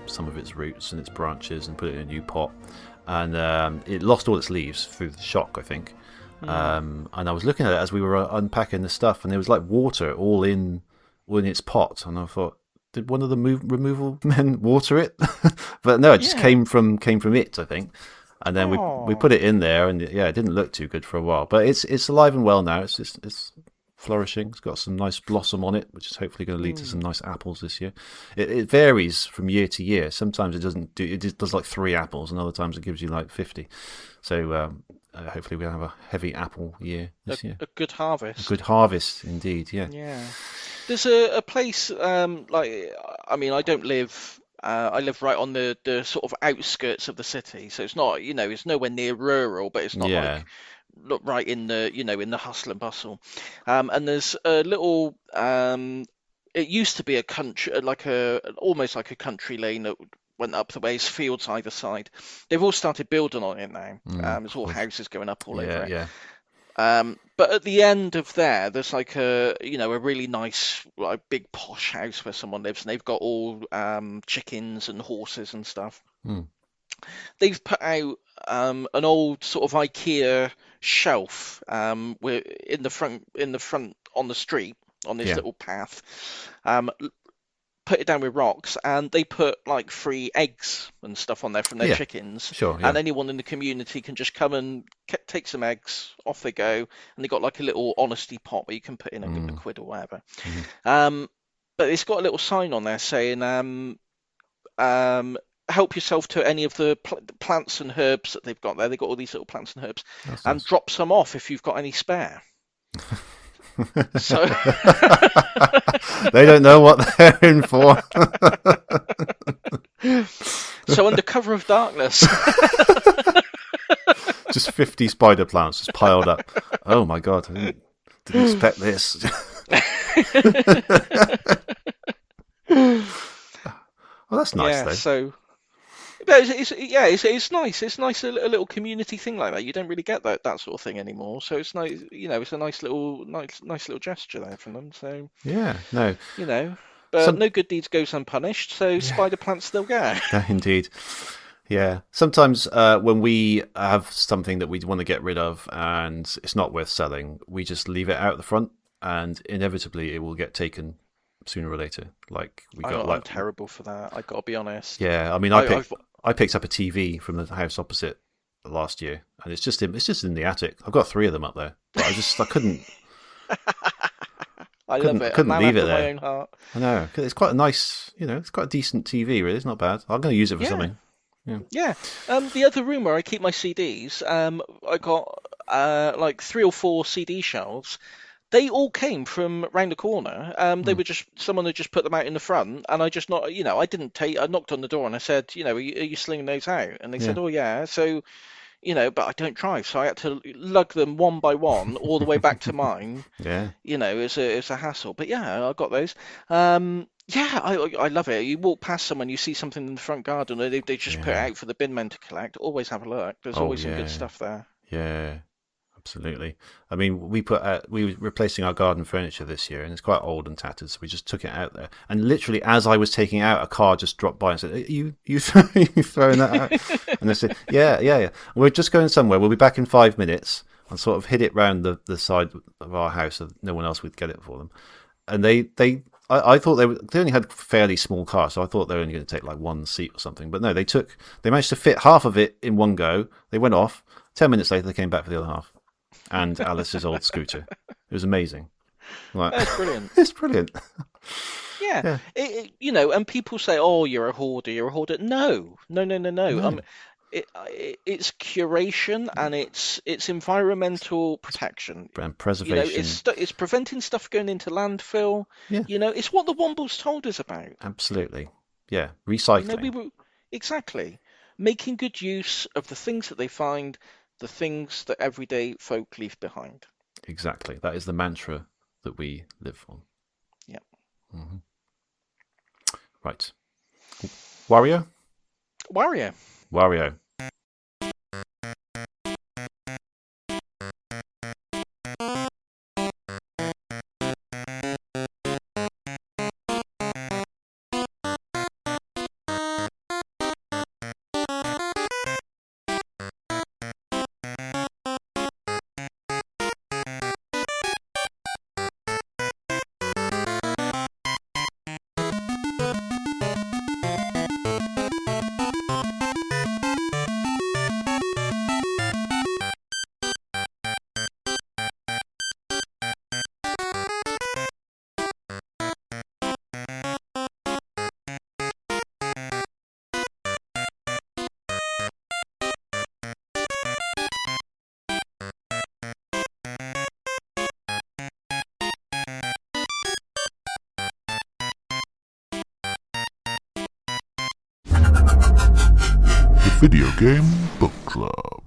Speaker 2: some of its roots and its branches and put it in a new pot. And it lost all its leaves through the shock, I think. And I was looking at it as we were unpacking the stuff, and there was like water all in its pot, and I thought, did one of the removal men water it? But no, it just came from it, I think. And then we put it in there, and it didn't look too good for a while, but it's alive and well now. It's flourishing. It's got some nice blossom on it, which is hopefully going to lead to some nice apples this year. It varies from year to year. Sometimes it doesn't do. It just does like 3 apples, and other times it gives you like 50. So hopefully we'll have a heavy apple year this year.
Speaker 1: A good harvest.
Speaker 2: A good harvest, indeed. Yeah.
Speaker 1: Yeah. There's a place I don't live. I live right on the sort of outskirts of the city, so it's not it's nowhere near rural, but it's not like not right in the in the hustle and bustle. And there's a little. It used to be a country, almost like a country lane that went up the ways, fields either side. They've all started building on it now. There's all houses going up all over it.
Speaker 2: Yeah.
Speaker 1: But at the end of there's like a really nice like big posh house where someone lives, and they've got all chickens and horses and stuff. They've put out an old sort of IKEA shelf in the front on the street on this little path. Put it down with rocks, and they put like free eggs and stuff on there from their chickens.
Speaker 2: Sure. Yeah.
Speaker 1: And anyone in the community can just come and take some eggs. Off they go, and they got like a little honesty pot where you can put in a £1 or whatever. but it's got a little sign on there saying help yourself to any of the plants and herbs that they've got there. They've got all these little plants and herbs,
Speaker 2: That's
Speaker 1: and
Speaker 2: nice.
Speaker 1: drop some off if you've got any spare. So
Speaker 2: They don't know what they're in for.
Speaker 1: so under cover of darkness.
Speaker 2: Just 50 spider plants just piled up. Oh my god, I didn't expect this. Well, that's nice
Speaker 1: Yeah,
Speaker 2: though.
Speaker 1: so but it's nice. It's nice a little community thing like that. You don't really get that sort of thing anymore. So it's nice, it's a nice little gesture there from them. So
Speaker 2: Yeah, no,
Speaker 1: but no good deeds goes unpunished. So
Speaker 2: Yeah.
Speaker 1: spider plants they'll go.
Speaker 2: no, indeed. Yeah, sometimes when we have something that we want to get rid of and it's not worth selling, we just leave it out the front, and inevitably it will get taken sooner or later. Like we got
Speaker 1: I'm terrible for that. I gotta be honest.
Speaker 2: Yeah, I mean, I picked up a TV from the house opposite last year, and it's just in the attic. I've got 3 of them up there, but I couldn't
Speaker 1: I love it.
Speaker 2: couldn't leave it
Speaker 1: My
Speaker 2: there.
Speaker 1: own heart.
Speaker 2: I know, 'cause it's quite a nice, it's quite a decent TV. Really, it's not bad. I'm going to use it for
Speaker 1: Yeah.
Speaker 2: something.
Speaker 1: Yeah. The other room where I keep my CDs, I got like 3 or 4 CD shelves. They all came from round the corner. They were someone had just put them out in the front, and I just not, I didn't take. I knocked on the door and I said, are you slinging those out? And they said, oh yeah. So, but I don't drive, so I had to lug them one by one all the way back to mine.
Speaker 2: Yeah,
Speaker 1: It's a hassle. But yeah, I got those. Yeah, I love it. You walk past someone, you see something in the front garden, or they just put it
Speaker 2: Yeah.
Speaker 1: out for the bin men to collect. Always have a look. There's
Speaker 2: Oh,
Speaker 1: always some
Speaker 2: yeah.
Speaker 1: good stuff there.
Speaker 2: yeah, absolutely. I mean, we were replacing our garden furniture this year, and it's quite old and tattered, so we just took it out there. And literally, as I was taking it out, a car just dropped by and said, you throwing that out? And I said, yeah. We're just going somewhere. We'll be back in 5 minutes. And sort of hid it round the side of our house so no one else would get it for them. And I thought they only had fairly small cars, so I thought they were only going to take like 1 seat or something. But no, they managed to fit half of it in one go. They went off. 10 minutes later, they came back for the other half. And Alice's old scooter. It was amazing. Like,
Speaker 1: That's brilliant.
Speaker 2: It's brilliant.
Speaker 1: Yeah. And people say, "Oh, you're a hoarder. You're a hoarder." No.
Speaker 2: No.
Speaker 1: It's curation and it's environmental protection.
Speaker 2: And preservation.
Speaker 1: It's preventing stuff going into landfill.
Speaker 2: Yeah.
Speaker 1: It's what the Wombles told us about.
Speaker 2: Absolutely. Yeah. Recycling.
Speaker 1: We were exactly making good use of the things that they find, the things that everyday folk leave behind.
Speaker 2: Exactly. That is the mantra that we live on.
Speaker 1: Yeah.
Speaker 2: Mm-hmm. Right. Wario? Wario.
Speaker 3: The Video Game Book Club.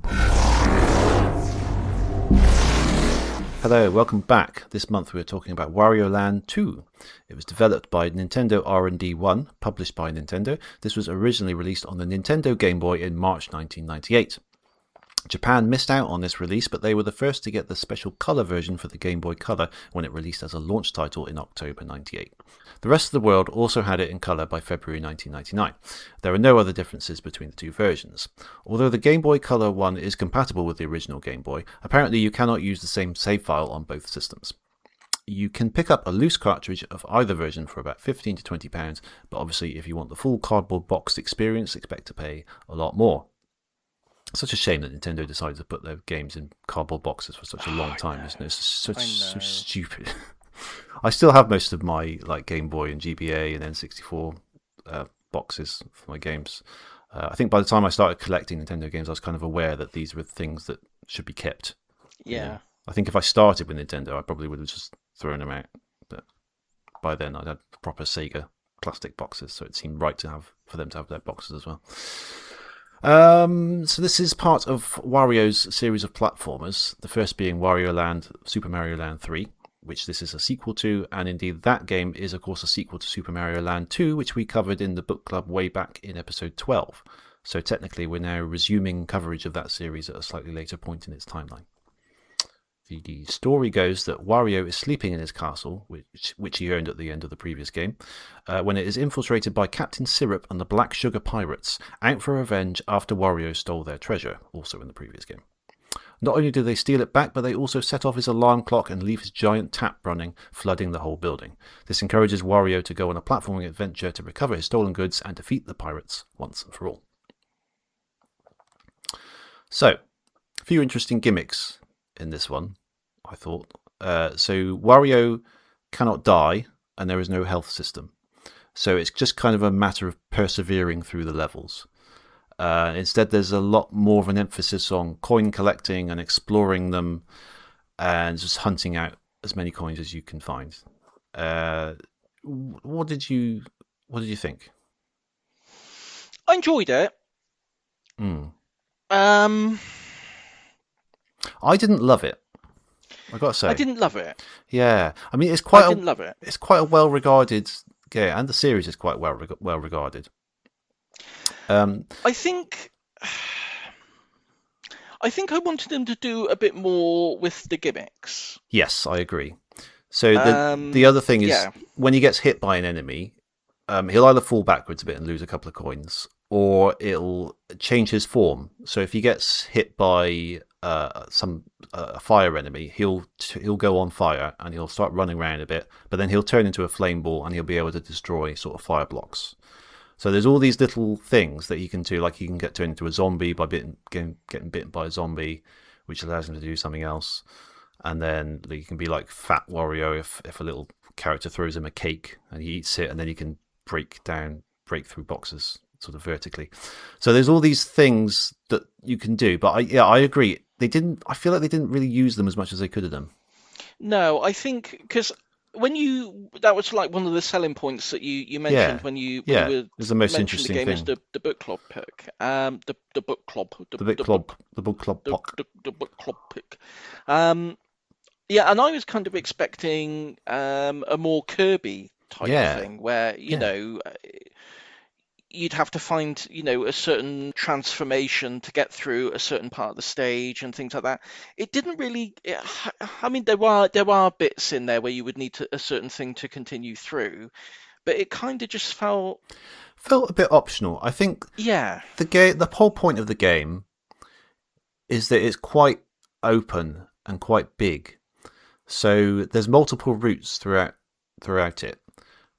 Speaker 2: Hello, welcome back. This month we're talking about Wario Land II. It was developed by Nintendo R&D 1, published by Nintendo. This was originally released on the Nintendo Game Boy in March 1998. Japan missed out on this release, but they were the first to get the special colour version for the Game Boy Color when it released as a launch title in October 98. The rest of the world also had it in colour by February 1999. There are no other differences between the two versions. Although the Game Boy Color one is compatible with the original Game Boy, apparently you cannot use the same save file on both systems. You can pick up a loose cartridge of either version for about £15 to £20, but obviously if you want the full cardboard boxed experience, expect to pay a lot more. Such a shame that Nintendo decided to put their games in cardboard boxes for such a long time, isn't it? It's so stupid. I still have most of my like Game Boy and GBA and N64 boxes for my games. I think by the time I started collecting Nintendo games, I was kind of aware that these were things that should be kept.
Speaker 1: Yeah.
Speaker 2: I think if I started with Nintendo, I probably would have just thrown them out. But by then, I'd had proper Sega plastic boxes, so it seemed right for them to have their boxes as well. So this is part of Wario's series of platformers, the first being Wario Land, Super Mario Land 3, which this is a sequel to, and indeed that game is of course a sequel to Super Mario Land 2, which we covered in the book club way back in episode 12. So technically we're now resuming coverage of that series at a slightly later point in its timeline. The story goes that Wario is sleeping in his castle, which he owned at the end of the previous game, when it is infiltrated by Captain Syrup and the Black Sugar Pirates, out for revenge after Wario stole their treasure, also in the previous game. Not only do they steal it back, but they also set off his alarm clock and leave his giant tap running, flooding the whole building. This encourages Wario to go on a platforming adventure to recover his stolen goods and defeat the pirates once and for all. So, a few interesting gimmicks in this one, I thought. So Wario cannot die, and there is no health system. So it's just kind of a matter of persevering through the levels. Instead, there's a lot more of an emphasis on coin collecting and exploring them, and just hunting out as many coins as you can find. What did you think?
Speaker 1: I enjoyed it.
Speaker 2: I didn't love it. I got to say,
Speaker 1: I didn't love it.
Speaker 2: Yeah, I mean,
Speaker 1: I didn't love it.
Speaker 2: It's quite a well-regarded game, and the series is quite well-regarded.
Speaker 1: I think I wanted them to do a bit more with the gimmicks.
Speaker 2: Yes, I agree. So the other thing is, when he gets hit by an enemy, he'll either fall backwards a bit and lose a couple of coins, or it'll change his form. So if he gets hit by a fire enemy, he'll go on fire and he'll start running around a bit, but then he'll turn into a flame ball and he'll be able to destroy sort of fire blocks. So there's all these little things that he can do, like he can get turned into a zombie by getting bitten by a zombie, which allows him to do something else. And then he can be like Fat Wario if a little character throws him a cake and he eats it, and then he can break through boxes sort of vertically. So there's all these things that you can do, but I agree. I feel like they didn't really use them as much as they could have done.
Speaker 1: No, I think because that was like one of the selling points that you mentioned when you were
Speaker 2: it's the most interesting
Speaker 1: the game
Speaker 2: thing.
Speaker 1: is the book club pick, the book club,
Speaker 2: the book club
Speaker 1: pick. Yeah, and I was kind of expecting a more Kirby type of thing where you know you'd have to find a certain transformation to get through a certain part of the stage and things like that. It didn't really. I mean, there are bits in there where you would need a certain thing to continue through, but it kind of just felt
Speaker 2: a bit optional. I think the whole point of the game is that it's quite open and quite big, so there's multiple routes throughout it.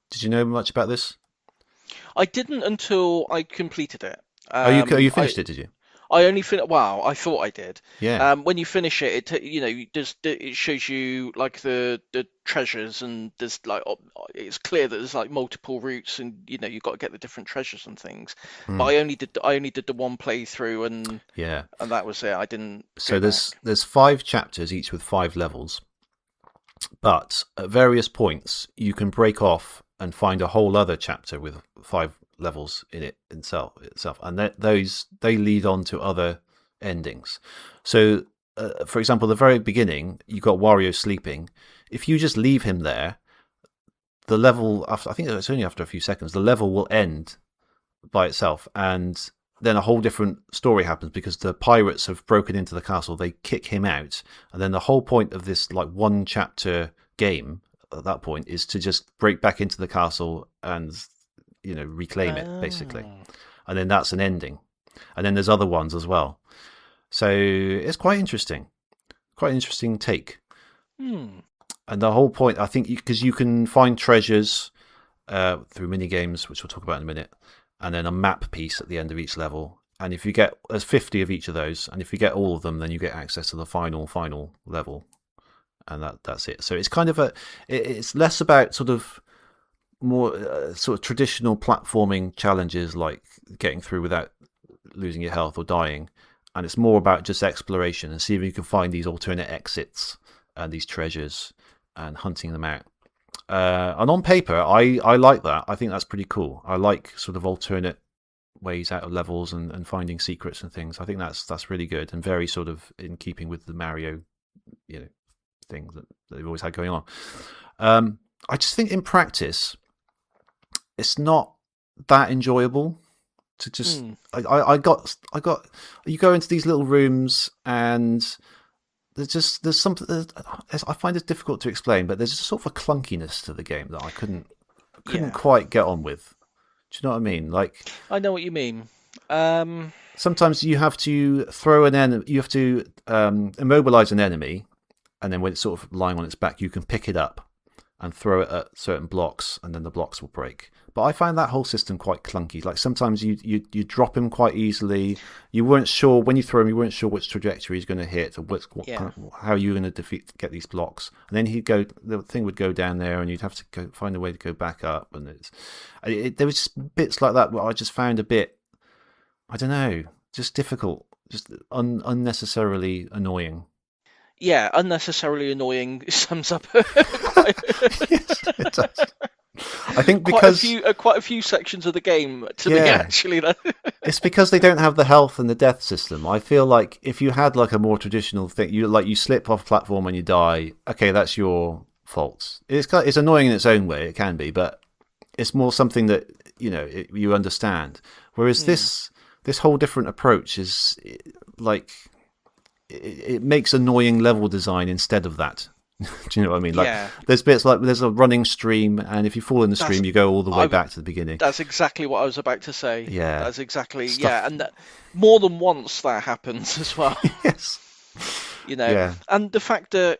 Speaker 2: Did you know much about this?
Speaker 1: I didn't until I completed it.
Speaker 2: You finished it, did you?
Speaker 1: I only finished. Wow, I thought I did.
Speaker 2: Yeah.
Speaker 1: When you finish it, it shows you like the treasures, and there's like it's clear that there's like multiple routes, and you've got to get the different treasures and things. But I only did the one playthrough, and that was it. I didn't.
Speaker 2: So there's 5 chapters, each with 5 levels, but at various points you can break off and find a whole other chapter with 5 levels in it itself, and they lead on to other endings. So, for example, the very beginning, you got Wario sleeping. If you just leave him there, the level I think it's only after a few seconds, the level will end by itself, and then a whole different story happens because the pirates have broken into the castle. They kick him out, and then the whole point of this like 1 chapter game at that point is to just break back into the castle and reclaim it basically, and then that's an ending, and then there's other ones as well. So it's quite interesting, quite an interesting take. And the whole point, I think, because you can find treasures through mini games, which we'll talk about in a minute, and then a map piece at the end of each level, and if you get, there's 50 of each of those, and if you get all of them, then you get access to the final level. and that's it. So it's kind of it's less about sort of more sort of traditional platforming challenges like getting through without losing your health or dying, and it's more about just exploration and see if you can find these alternate exits and these treasures and hunting them out. And on paper, I like that. I think that's pretty cool. I like sort of alternate ways out of levels and finding secrets and things. I think that's really good and very sort of in keeping with the Mario, thing that they've always had going on. I just think in practice, it's not that enjoyable to just. I got you go into these little rooms and there's something. I find it difficult to explain, but there's just sort of a clunkiness to the game that I couldn't quite get on with. Do you know what I mean? Like,
Speaker 1: I know what you mean.
Speaker 2: Sometimes you have to throw an enemy. You have to immobilize an enemy, and then when it's sort of lying on its back, you can pick it up and throw it at certain blocks, and then the blocks will break. But I find that whole system quite clunky. Like sometimes you drop him quite easily. You weren't sure when you throw him. You weren't sure which trajectory he's going to hit or how you're going to get these blocks. And then the thing would go down there, and you'd have to find a way to go back up. And there was just bits like that where I just found a bit, I don't know, just difficult, just unnecessarily annoying.
Speaker 1: Yeah, unnecessarily annoying sums up
Speaker 2: Yes, it does. I think because
Speaker 1: quite a few sections of the game to me actually.
Speaker 2: It's because they don't have the health and the death system. I feel like if you had like a more traditional thing, you slip off platform and you die. Okay, that's your fault. It's annoying in its own way. It can be, but it's more something that you understand. Whereas this whole different approach is like it makes annoying level design instead of that. Do you know what I mean? Like, there's bits like there's a running stream, and if you fall in the stream, you go all the way back to the beginning.
Speaker 1: That's exactly what I was about to say.
Speaker 2: Yeah,
Speaker 1: that's exactly and more than once that happens as well.
Speaker 2: Yes,
Speaker 1: and the fact that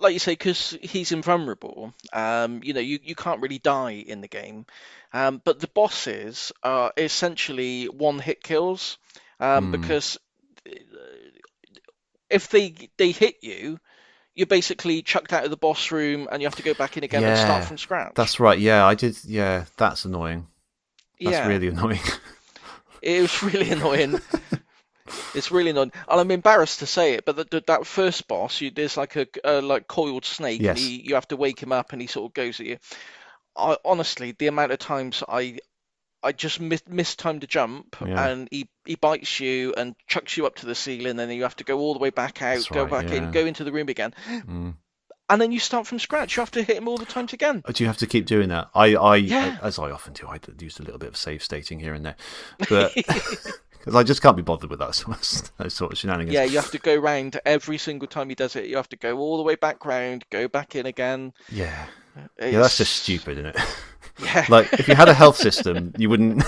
Speaker 1: like you say, because he's invulnerable, you can't really die in the game, but the bosses are essentially one-hit kills, because if they hit you, you're basically chucked out of the boss room and you have to go back in again and start from scratch.
Speaker 2: That's right. Yeah, I did. Yeah, that's annoying. That's really annoying.
Speaker 1: It was really annoying. It's really annoying. And I'm embarrassed to say it, but that first boss, there's like a coiled snake.
Speaker 2: Yes.
Speaker 1: And you have to wake him up and he sort of goes at you. Honestly, the amount of times I just mistimed a jump, and he bites you and chucks you up to the ceiling, and then you have to go all the way back out, back in, go into the room again, and then you start from scratch. You have to hit him all the times again.
Speaker 2: Do you have to keep doing that? As I often do, I used a little bit of save stating here and there, but because I just can't be bothered with those sort of shenanigans.
Speaker 1: Yeah, you have to go round every single time he does it. You have to go all the way back round, go back in again.
Speaker 2: Yeah, that's just stupid, isn't it?
Speaker 1: Yeah.
Speaker 2: Like if you had a health system, you wouldn't.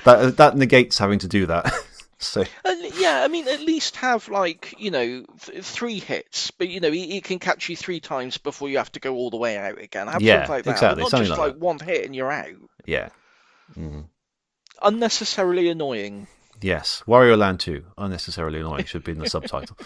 Speaker 2: that negates having to do that. So.
Speaker 1: I mean, at least have 3 hits, but he can catch you 3 times before you have to go all the way out again. Have something like that.
Speaker 2: Exactly.
Speaker 1: Not
Speaker 2: something
Speaker 1: just
Speaker 2: like
Speaker 1: one hit and you're out.
Speaker 2: Yeah. Mm-hmm.
Speaker 1: Unnecessarily annoying.
Speaker 2: Yes, Wario Land 2, unnecessarily annoying, should be in the subtitle.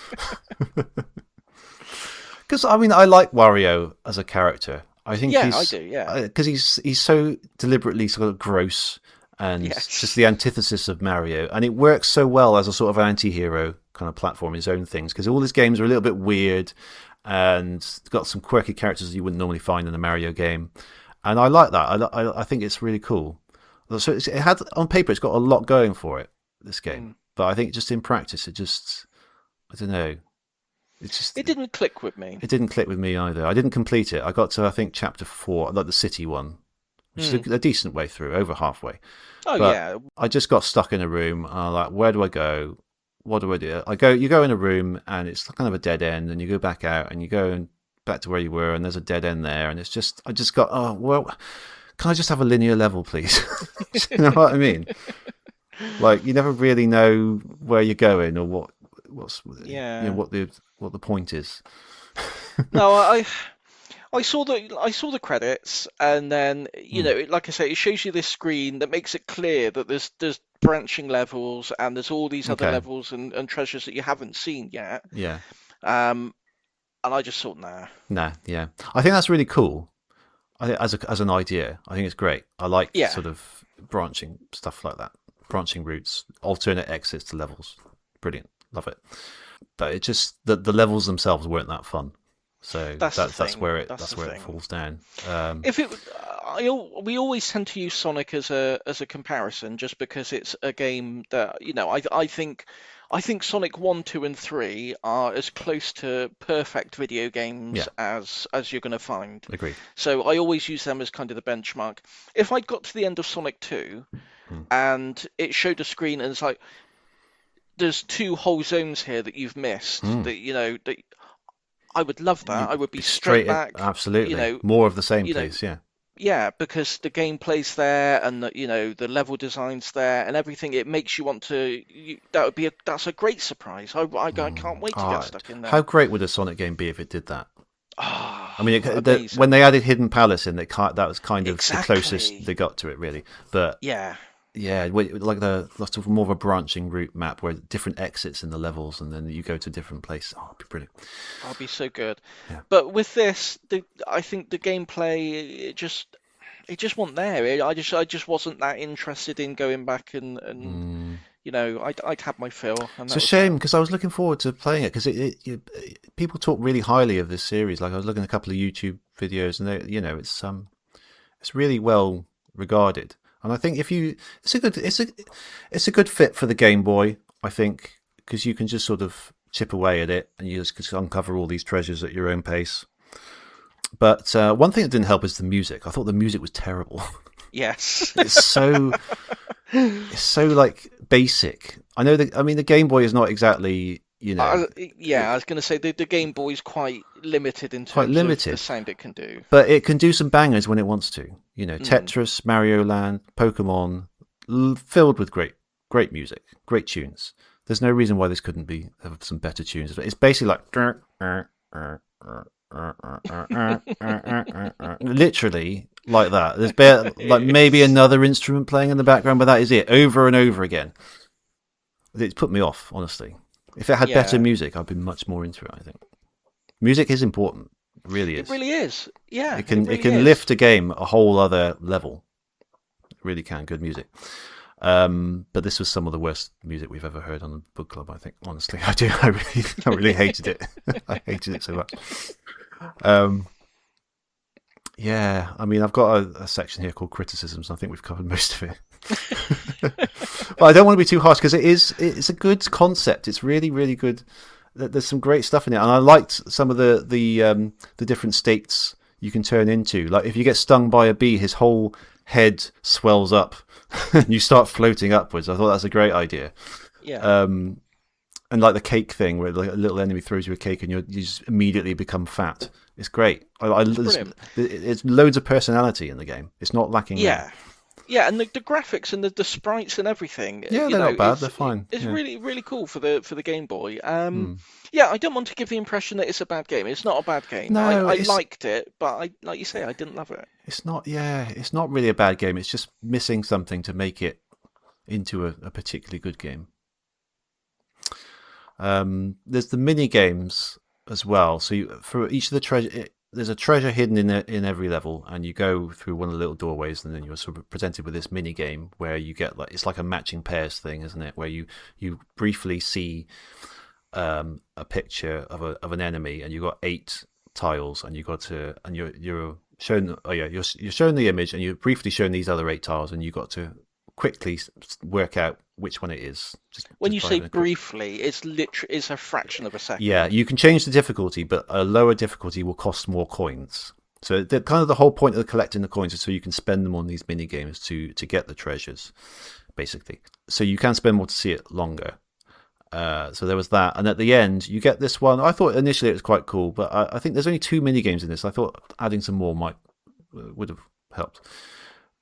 Speaker 2: Because I mean, I like Wario as a character. I think
Speaker 1: I do, yeah.
Speaker 2: Because he's so deliberately sort of gross and just the antithesis of Mario, and it works so well as a sort of anti-hero kind of platform, his own things, because all his games are a little bit weird and got some quirky characters you wouldn't normally find in a Mario game, and I like that. I think it's really cool. So it had on paper, it's got a lot going for it, this game, but I think just in practice, I don't know.
Speaker 1: It didn't click with me.
Speaker 2: It didn't click with me either. I didn't complete it. I got to, I think, chapter 4, like the city one, which is a decent way through, over halfway.
Speaker 1: Oh,
Speaker 2: but
Speaker 1: yeah.
Speaker 2: I just got stuck in a room. And I'm like, where do I go? What do I do? You go in a room and it's kind of a dead end, and you go back out and you go back to where you were, and there's a dead end there, and I just got, oh, well, can I just have a linear level, please? You know what I mean? Like, you never really know where you're going or what the point is.
Speaker 1: No, I saw the credits, and then like I say, it shows you this screen that makes it clear that there's branching levels and there's all these other levels and treasures that you haven't seen yet.
Speaker 2: Yeah.
Speaker 1: And I just thought, nah.
Speaker 2: Nah, yeah. I think that's really cool. I think as an idea, I think it's great. I like
Speaker 1: Yeah.
Speaker 2: sort of branching stuff like that, branching routes, alternate exits to levels. Brilliant, love it. But it just the levels themselves weren't that fun. So
Speaker 1: That's the
Speaker 2: that's
Speaker 1: thing.
Speaker 2: where it
Speaker 1: That's
Speaker 2: that's
Speaker 1: the
Speaker 2: where it
Speaker 1: thing.
Speaker 2: falls down.
Speaker 1: If it, we always tend to use Sonic as a comparison, just because it's a game that I think Sonic 1, 2, and 3 are as close to perfect video games
Speaker 2: Yeah.
Speaker 1: as you're going to find.
Speaker 2: Agreed.
Speaker 1: So I always use them as kind of the benchmark. If I got to the end of Sonic 2 and it showed a screen and it's like, there's 2 whole zones here that you've missed, that I would love that. I would be straight back.
Speaker 2: Absolutely. More of the same,
Speaker 1: you know,
Speaker 2: please. Yeah.
Speaker 1: Yeah, because the gameplay's there and the level design's there and everything. It makes you want to. That's a great surprise. I can't wait to get stuck in there.
Speaker 2: How great would a Sonic game be if it did that? I mean,
Speaker 1: Amazing.
Speaker 2: when they added Hidden Palace in, that was kind of the
Speaker 1: Exactly.
Speaker 2: closest they got to it, really. But
Speaker 1: Yeah,
Speaker 2: like lots of more of a branching route map where different exits in the levels, and then you go to different places. Oh, it'd be brilliant.
Speaker 1: that'll be so good.
Speaker 2: Yeah.
Speaker 1: But with this, I think the gameplay it just wasn't there. I just wasn't that interested in going back and I'd had my fill. And
Speaker 2: It's a shame because I was looking forward to playing it because people talk really highly of this series. Like I was looking at a couple of YouTube videos, and it's really well regarded. And I think it's a good fit for the Game Boy. I think because you can just sort of chip away at it and you just uncover all these treasures at your own pace. But one thing that didn't help is the music. I thought the music was terrible.
Speaker 1: Yes.
Speaker 2: It's so like basic. I mean, the Game Boy is not exactly,
Speaker 1: I was going to say the Game Boy's quite limited in terms of the sound it can do.
Speaker 2: But it can do some bangers when it wants to. Tetris, Mario Land, Pokemon, filled with great music, great tunes. There's no reason why this couldn't have some better tunes. It's basically like literally like that. There's like maybe another instrument playing in the background, but that is it, over and over again. It's put me off, honestly. If it had better music, I'd be much more into it. I think music is important. It really is.
Speaker 1: It really is. Yeah.
Speaker 2: It can lift a game a whole other level. It really can. Good music. But this was some of the worst music we've ever heard on the book club. I think, honestly, I do. I really hated it. I hated it so much. Yeah, I mean, I've got a section here called criticisms. I think we've covered most of it. But I don't want to be too harsh because it's a good concept. It's really, really good. There's some great stuff in it, and I liked some of the different states you can turn into. Like if you get stung by a bee, his whole head swells up, and you start floating upwards. I thought that's a great idea.
Speaker 1: Yeah.
Speaker 2: And like the cake thing, where like a little enemy throws you a cake and you just immediately become fat. It's great. It's loads of personality in the game. It's not lacking.
Speaker 1: Yeah. Yeah, and the graphics and the sprites and everything.
Speaker 2: Yeah, they're not bad. They're fine.
Speaker 1: It's really, really cool for the Game Boy. Yeah, I don't want to give the impression that it's a bad game. It's not a bad game.
Speaker 2: No,
Speaker 1: I liked it, but like you say, I didn't love it.
Speaker 2: It's not. Yeah, it's not really a bad game. It's just missing something to make it into a particularly good game. There's the mini games as well. So for each of the treasure, there's a treasure hidden in every level, and you go through one of the little doorways, and then you're sort of presented with this mini game where you get it's like a matching pairs thing, isn't it? Where you briefly see a picture of an enemy, and you've got 8 tiles, and you're shown. Oh yeah, you're shown the image, and you're briefly shown these other 8 tiles, and you've got to quickly work out which one it is.
Speaker 1: When you say briefly, it's a fraction of a second.
Speaker 2: Yeah, you can change the difficulty, but a lower difficulty will cost more coins. So the whole point of collecting the coins is so you can spend them on these mini games to get the treasures, basically. So you can spend more to see it longer. So there was that, and at the end you get this one. I thought initially it was quite cool, but I think there's only 2 mini games in this. I thought adding some more would have helped.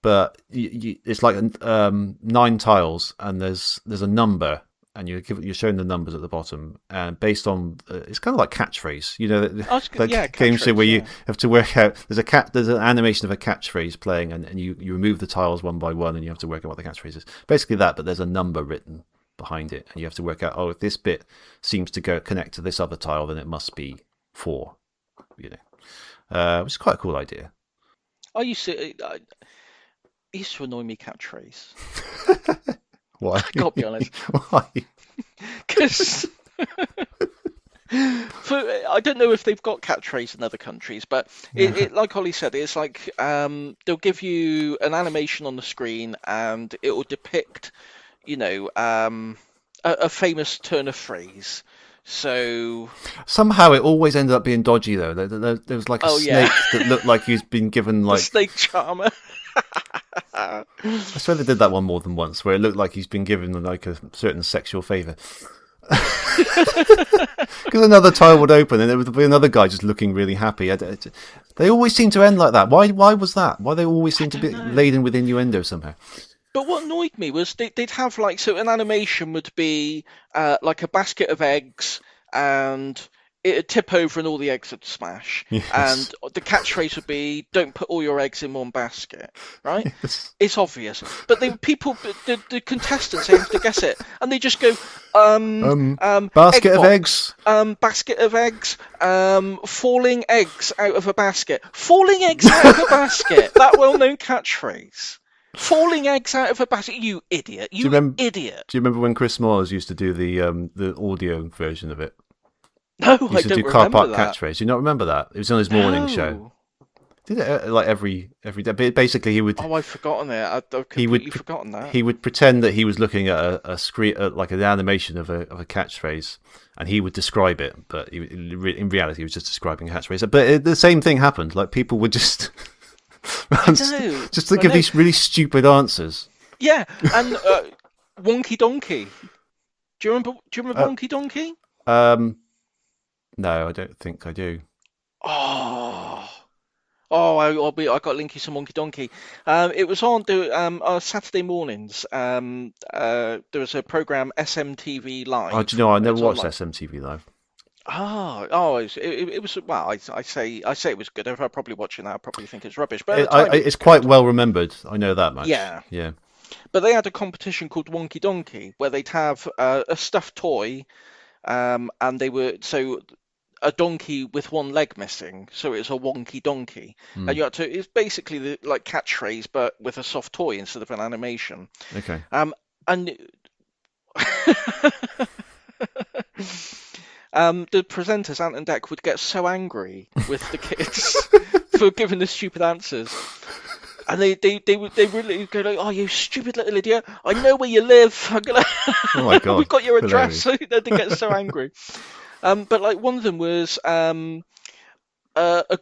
Speaker 2: But it's like 9 tiles, and there's a number, and you're shown the numbers at the bottom, and based on it's kind of like catchphrase, games where you have to work out. There's an animation of a catchphrase playing, and you remove the tiles one by one, and you have to work out what the catchphrase is. Basically that, but there's a number written behind it, and you have to work out. Oh, if this bit seems to connect to this other tile, then it must be 4, you know, which is quite a cool idea.
Speaker 1: I used to. It used to annoy me, Catchphrase.
Speaker 2: Why?
Speaker 1: I gotta be honest.
Speaker 2: Why?
Speaker 1: Because I don't know if they've got Catchphrase in other countries, but it like Ollie said, it's like they'll give you an animation on the screen and it will depict, you know, a famous turn of phrase. So
Speaker 2: Somehow it always ended up being dodgy, though. There was like a snake that looked like he's been given like
Speaker 1: the snake charmer.
Speaker 2: I swear they did that one more than once, where it looked like he's been given like a certain sexual favour. Because another tile would open and there would be another guy just looking really happy. They always seem to end like that. Why was that? Why they always seem to be laden with innuendo somehow?
Speaker 1: But what annoyed me was they'd have like, so an animation would be like a basket of eggs and it'd tip over and all the eggs would smash.
Speaker 2: Yes.
Speaker 1: And the catchphrase would be, "Don't put all your eggs in one basket," right?
Speaker 2: Yes.
Speaker 1: It's obvious. But the contestants, they have to guess it. And they just go,
Speaker 2: basket
Speaker 1: egg
Speaker 2: of
Speaker 1: box,
Speaker 2: eggs.
Speaker 1: Basket of eggs, falling eggs out of a basket. Falling eggs out of a basket, that well-known catchphrase. Falling eggs out of a basket, you idiot! Idiot!
Speaker 2: Do you remember when Chris Moores used to do the audio version of it?
Speaker 1: No,
Speaker 2: He
Speaker 1: I
Speaker 2: used to
Speaker 1: don't
Speaker 2: do car
Speaker 1: remember
Speaker 2: park
Speaker 1: that.
Speaker 2: catchphrase. Do you not remember that? It was on his morning show. Did it like every day? But basically, he would.
Speaker 1: Oh, I've forgotten it. I've completely forgotten that.
Speaker 2: He would pretend that he was looking at a screen, like an animation of a catchphrase, and he would describe it. But in reality, he was just describing a catchphrase. But the same thing happened. Like people would just. Just think of these really stupid answers.
Speaker 1: Yeah, and Wonky Donkey. Do you remember Wonky Donkey?
Speaker 2: No, I don't think I do.
Speaker 1: I got linky some Wonky Donkey. It was on Saturday mornings. There was a program SMTV Live.
Speaker 2: Oh, do you know? I never watched SMTV Live.
Speaker 1: It was. Well, I say it was good. If I probably watch it now, I probably think it's rubbish. But
Speaker 2: it's quite well remembered. I know that much.
Speaker 1: Yeah. But they had a competition called Wonky Donkey where they'd have a stuffed toy, and they were a donkey with one leg missing, so it's a wonky donkey. And you had to. It's basically the like catchphrase, but with a soft toy instead of an animation.
Speaker 2: Okay.
Speaker 1: And. The presenters, Ant and Dec, would get so angry with the kids for giving the stupid answers. And they really go like, "Oh, you stupid little idiot! I know where you live. I'm gonna
Speaker 2: Oh my God.
Speaker 1: we've got your address." So they get so angry. But like one of them was a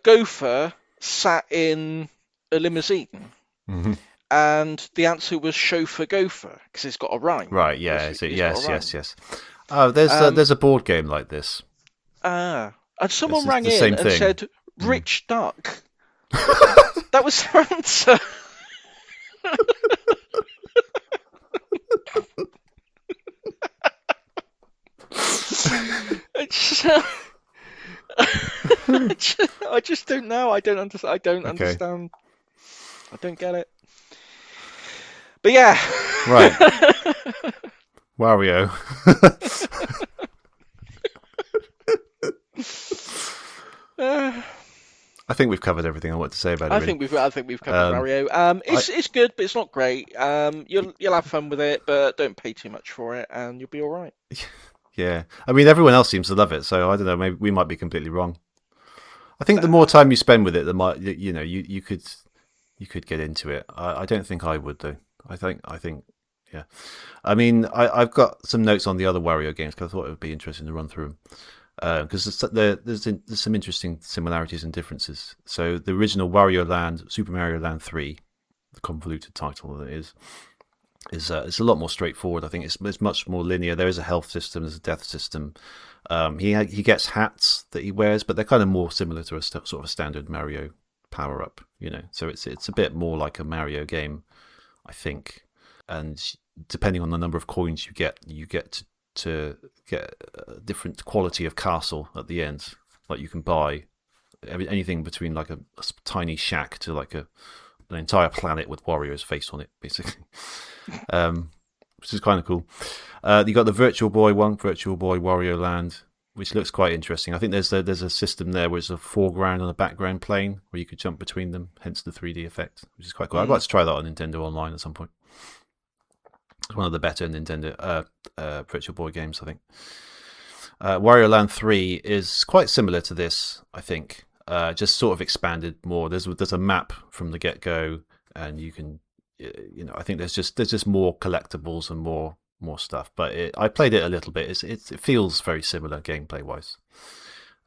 Speaker 1: gopher sat in a limousine.
Speaker 2: Mm-hmm.
Speaker 1: And the answer was chauffeur gopher because it's got a rhyme.
Speaker 2: Right, yeah. Yes. Oh, there's a board game like this.
Speaker 1: And someone
Speaker 2: This is
Speaker 1: rang
Speaker 2: the
Speaker 1: in
Speaker 2: same
Speaker 1: and
Speaker 2: thing.
Speaker 1: said, "Rich duck." That was their answer. I just don't know. I don't understand. I don't get it. But yeah.
Speaker 2: Right. Wario. I think we've covered everything I want to say about it.
Speaker 1: I think we've covered Mario. It's good, but it's not great. You'll have fun with it, but don't pay too much for it, and you'll be all right.
Speaker 2: Yeah, I mean everyone else seems to love it, so I don't know. Maybe we might be completely wrong. I think the more time you spend with it, the more you could get into it. I don't think I would though. I think yeah. I mean, I've got some notes on the other Wario games because I thought it would be interesting to run through them. Because there's some interesting similarities and differences. So the original Wario Land, Super Mario Land 3, the convoluted title that it is it's a lot more straightforward. I think it's much more linear. There is a health system, there's a death system. He gets hats that he wears, but they're kind of more similar to a sort of a standard Mario power up. So it's a bit more like a Mario game, I think. And depending on the number of coins you get to get a different quality of castle at the end. Like you can buy anything between like a tiny shack to like an entire planet with Wario's face on it, basically. Which is kind of cool. You got the Virtual Boy 1, Virtual Boy Wario Land. which looks quite interesting. I think there's a system there where it's a foreground and a background plane where you could jump between them, hence the 3D effect, which is quite cool. I'd like to try that on Nintendo Online at some point. It's one of the better Nintendo Virtual Boy games, I think. Wario Land 3 is quite similar to this, I think. Just sort of expanded more. There's a map from the get-go, and you can, I think there's just more collectibles and more stuff. But I played it a little bit. It feels very similar gameplay wise.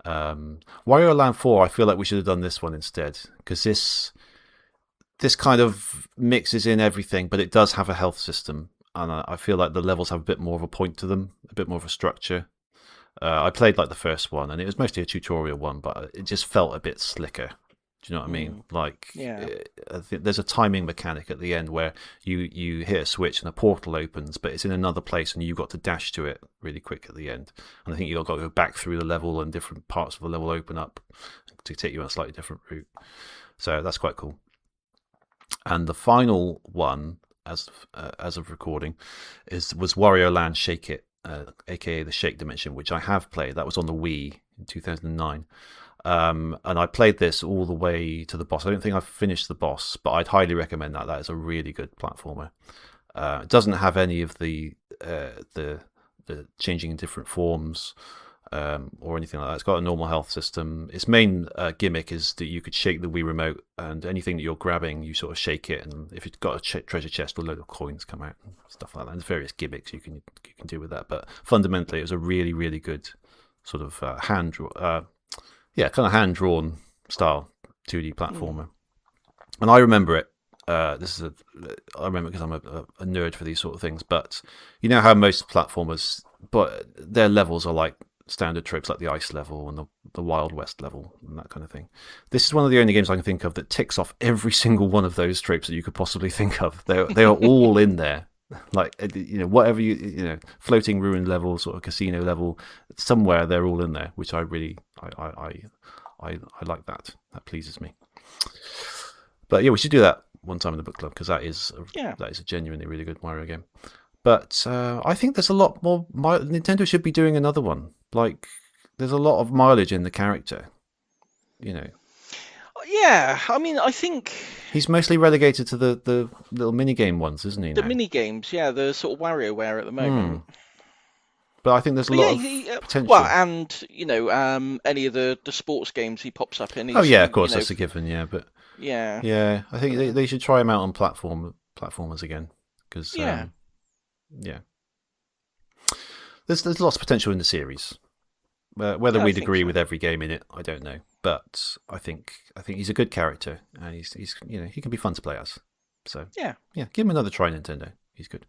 Speaker 2: Wario Land 4, I feel like we should have done this one instead, because this kind of mixes in everything, but it does have a health system, and I feel like the levels have a bit more of a point to them, a bit more of a structure. I played like the first one, and it was mostly a tutorial one, but it just felt a bit slicker. Do you know what I mean? Like, I think there's a timing mechanic at the end where you hit a switch and a portal opens, but it's in another place, and you've got to dash to it really quick at the end. And I think you've got to go back through the level, and different parts of the level open up to take you on a slightly different route. So that's quite cool. And the final one, as of recording, was Wario Land Shake It, aka the Shake Dimension, which I have played. That was on the Wii in 2009. And I played this all the way to the boss. I don't think I've finished the boss, but I'd highly recommend that. That is a really good platformer. It doesn't have any of the changing in different forms or anything like that. It's got a normal health system. Its main gimmick is that you could shake the Wii remote, and anything that you're grabbing, you sort of shake it, and if you've got a treasure chest, a load of coins come out and stuff like that. And there's various gimmicks you can do with that. But fundamentally, it was a really, really good sort of hand-drawn style 2D platformer. And I remember it. I remember because I'm a nerd for these sort of things. But you know how most platformers, but their levels are like standard tropes, like the ice level and the Wild West level and that kind of thing. This is one of the only games I can think of that ticks off every single one of those tropes that you could possibly think of. They are all in there. Like, whatever floating ruin level, sort of casino level, somewhere they're all in there, which I really I like that. That pleases me. But yeah, we should do that one time in the book club, because that is a genuinely really good Mario game. But I think there's a lot more. Nintendo should be doing another one. Like, there's a lot of mileage in the character.
Speaker 1: Yeah, I mean, I think
Speaker 2: he's mostly relegated to the little minigame ones, isn't he?
Speaker 1: The minigames, the sort of WarioWare at the moment.
Speaker 2: But I think there's a lot of potential.
Speaker 1: Well, and any of the sports games he pops up in.
Speaker 2: Oh yeah, of course, that's a given. Yeah, but
Speaker 1: yeah,
Speaker 2: I think they should try him out on platformers again, because there's lots of potential in the series. Whether we'd agree with every game in it, I don't know. But I think he's a good character, and he's he can be fun to play as. So yeah, give him another try, Nintendo. He's good.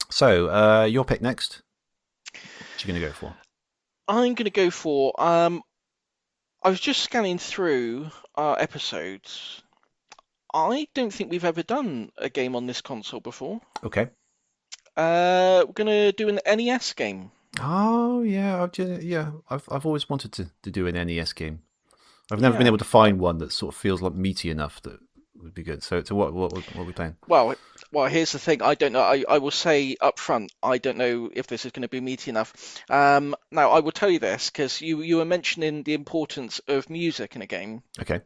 Speaker 2: So your pick next. What are you going to go for?
Speaker 1: I'm going to go for. I was just scanning through our episodes. I don't think we've ever done a game on this console before.
Speaker 2: Okay.
Speaker 1: We're going to do an NES game.
Speaker 2: Oh, yeah. I've always wanted to do an NES game. I've never been able to find one that sort of feels like meaty enough that would be good. So what are we playing?
Speaker 1: Well, here's the thing. I don't know. I will say up front, I don't know if this is going to be meaty enough. Now, I will tell you this, because you were mentioning the importance of music in a game.
Speaker 2: Okay.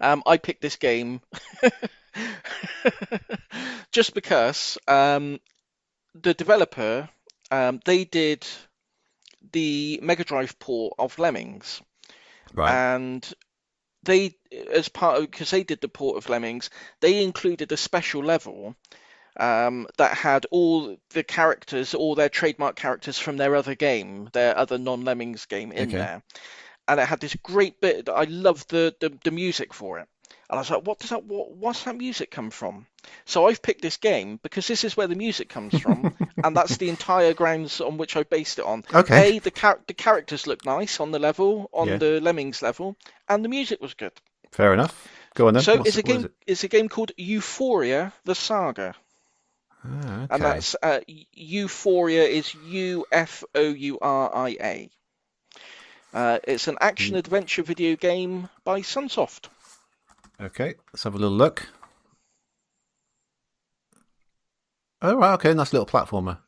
Speaker 1: I picked this game just because the developer, they did the Mega Drive port of Lemmings.
Speaker 2: Right.
Speaker 1: And they, because they did the port of Lemmings, they included a special level that had all the characters, all their trademark characters from their other game, their other non-Lemmings game in there. And it had this great bit. I loved the music for it. And I was like, what's that music come from? So I've picked this game because this is where the music comes from, and that's the entire grounds on which I based it on.
Speaker 2: Okay.
Speaker 1: The characters look nice on the level, the Lemmings level, and the music was good.
Speaker 2: Fair enough. Go on then.
Speaker 1: So it's a game called Euphoria: The Saga.
Speaker 2: Okay.
Speaker 1: And that's Euphoria is Ufouria. It's an action-adventure video game by Sunsoft.
Speaker 2: Okay, let's have a little look. Oh, right, okay, nice little platformer.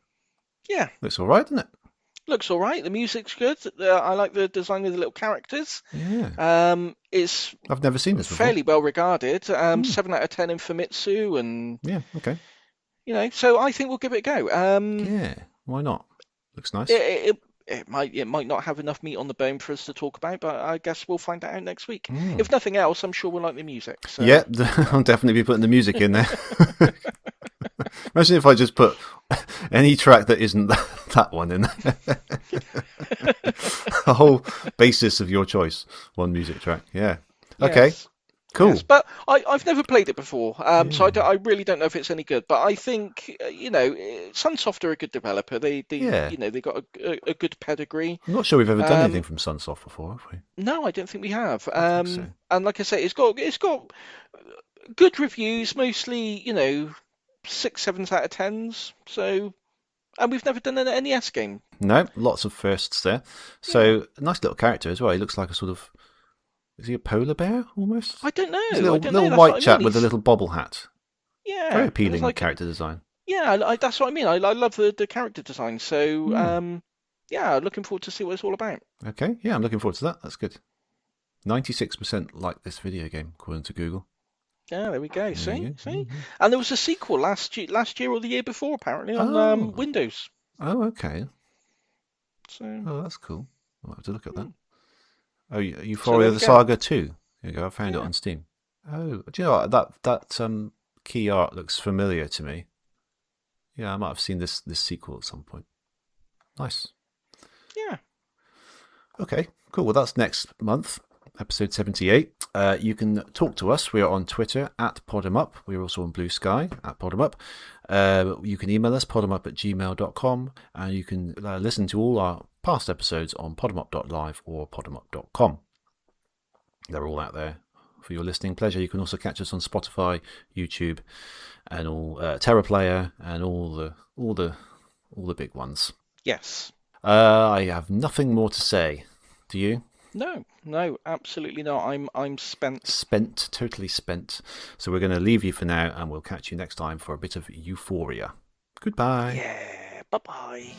Speaker 1: Yeah,
Speaker 2: Looks all right, doesn't it?
Speaker 1: looks all right. The music's good. I like the design of the little characters.
Speaker 2: Yeah.
Speaker 1: It's
Speaker 2: I've never seen this before.
Speaker 1: fairly well regarded. 7 out of 10 in Famitsu, and
Speaker 2: Yeah, okay.
Speaker 1: so I think we'll give it a go.
Speaker 2: Yeah, why not? Looks nice.
Speaker 1: It might not have enough meat on the bone for us to talk about, but I guess we'll find out next week. If nothing else, I'm sure we'll like the music. So.
Speaker 2: Yeah, I'll definitely be putting the music in there. Imagine if I just put any track that isn't that one in there. The whole basis of your choice, one music track. Yeah. Okay.
Speaker 1: Yes.
Speaker 2: Cool.
Speaker 1: Yes, but I've never played it before, so I really don't know if it's any good. But I think Sunsoft are a good developer. They got a good pedigree.
Speaker 2: I'm not sure we've ever done anything from Sunsoft before, have we?
Speaker 1: No, I don't think we have.
Speaker 2: I think so.
Speaker 1: And like I say, it's got good reviews, mostly 6, 7 out of 10s. So, and we've never done an NES game.
Speaker 2: No, lots of firsts there. So a nice little character as well. He looks like a sort of. Is he a polar bear almost?
Speaker 1: I don't know.
Speaker 2: He's a little
Speaker 1: That's
Speaker 2: white
Speaker 1: what
Speaker 2: chap
Speaker 1: I mean.
Speaker 2: with a little bobble hat.
Speaker 1: Yeah,
Speaker 2: Very appealing
Speaker 1: it's
Speaker 2: character design.
Speaker 1: Yeah, that's what I mean. I love the character design. So, yeah, looking forward to see what it's all about.
Speaker 2: Okay, yeah, I'm looking forward to that. That's good. 96% like this video game, according to Google.
Speaker 1: Yeah, there we go.
Speaker 2: you
Speaker 1: See?
Speaker 2: go.
Speaker 1: And there was a sequel last year or the year before, apparently, on Windows.
Speaker 2: Oh, okay.
Speaker 1: So,
Speaker 2: Oh, that's cool. I'll have to look at that. Oh,
Speaker 1: there
Speaker 2: Euphoria
Speaker 1: we
Speaker 2: the
Speaker 1: go.
Speaker 2: Saga 2. There you go. I found it
Speaker 1: Yeah.
Speaker 2: on Steam. Oh, do you know what? That key art looks familiar to me. Yeah, I might have seen this sequel at some point. Nice.
Speaker 1: yeah.
Speaker 2: Okay, cool. Well, that's next month, episode 78. You can talk to us. We are on Twitter @PodEmUp. We're also on Blue Sky @PodEmUp. You can email us podemup@gmail.com, and you can listen to all our past episodes on podemup.live or podemup.com. They're all out there for your listening pleasure. You can also catch us on Spotify, YouTube, and all TerraPlayer and all the big ones.
Speaker 1: Yes.
Speaker 2: I have nothing more to say. Do you?
Speaker 1: No, absolutely not. I'm spent.
Speaker 2: Spent, totally spent. So we're going to leave you for now, and we'll catch you next time for a bit of euphoria. Goodbye.
Speaker 1: Yeah. Bye-bye.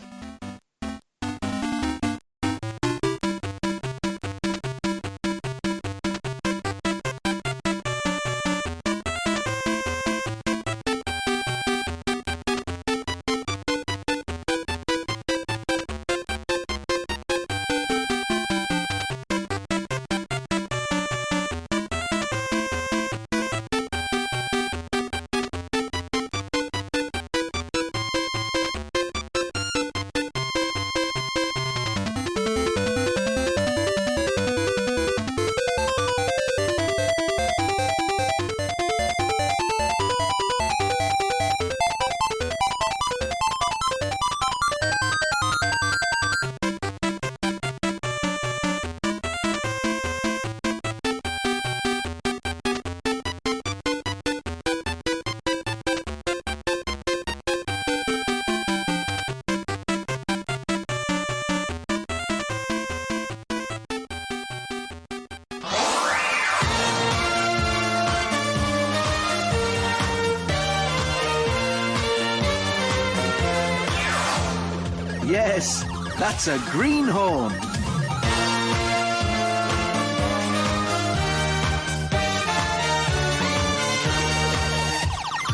Speaker 4: Yes, that's a greenhorn.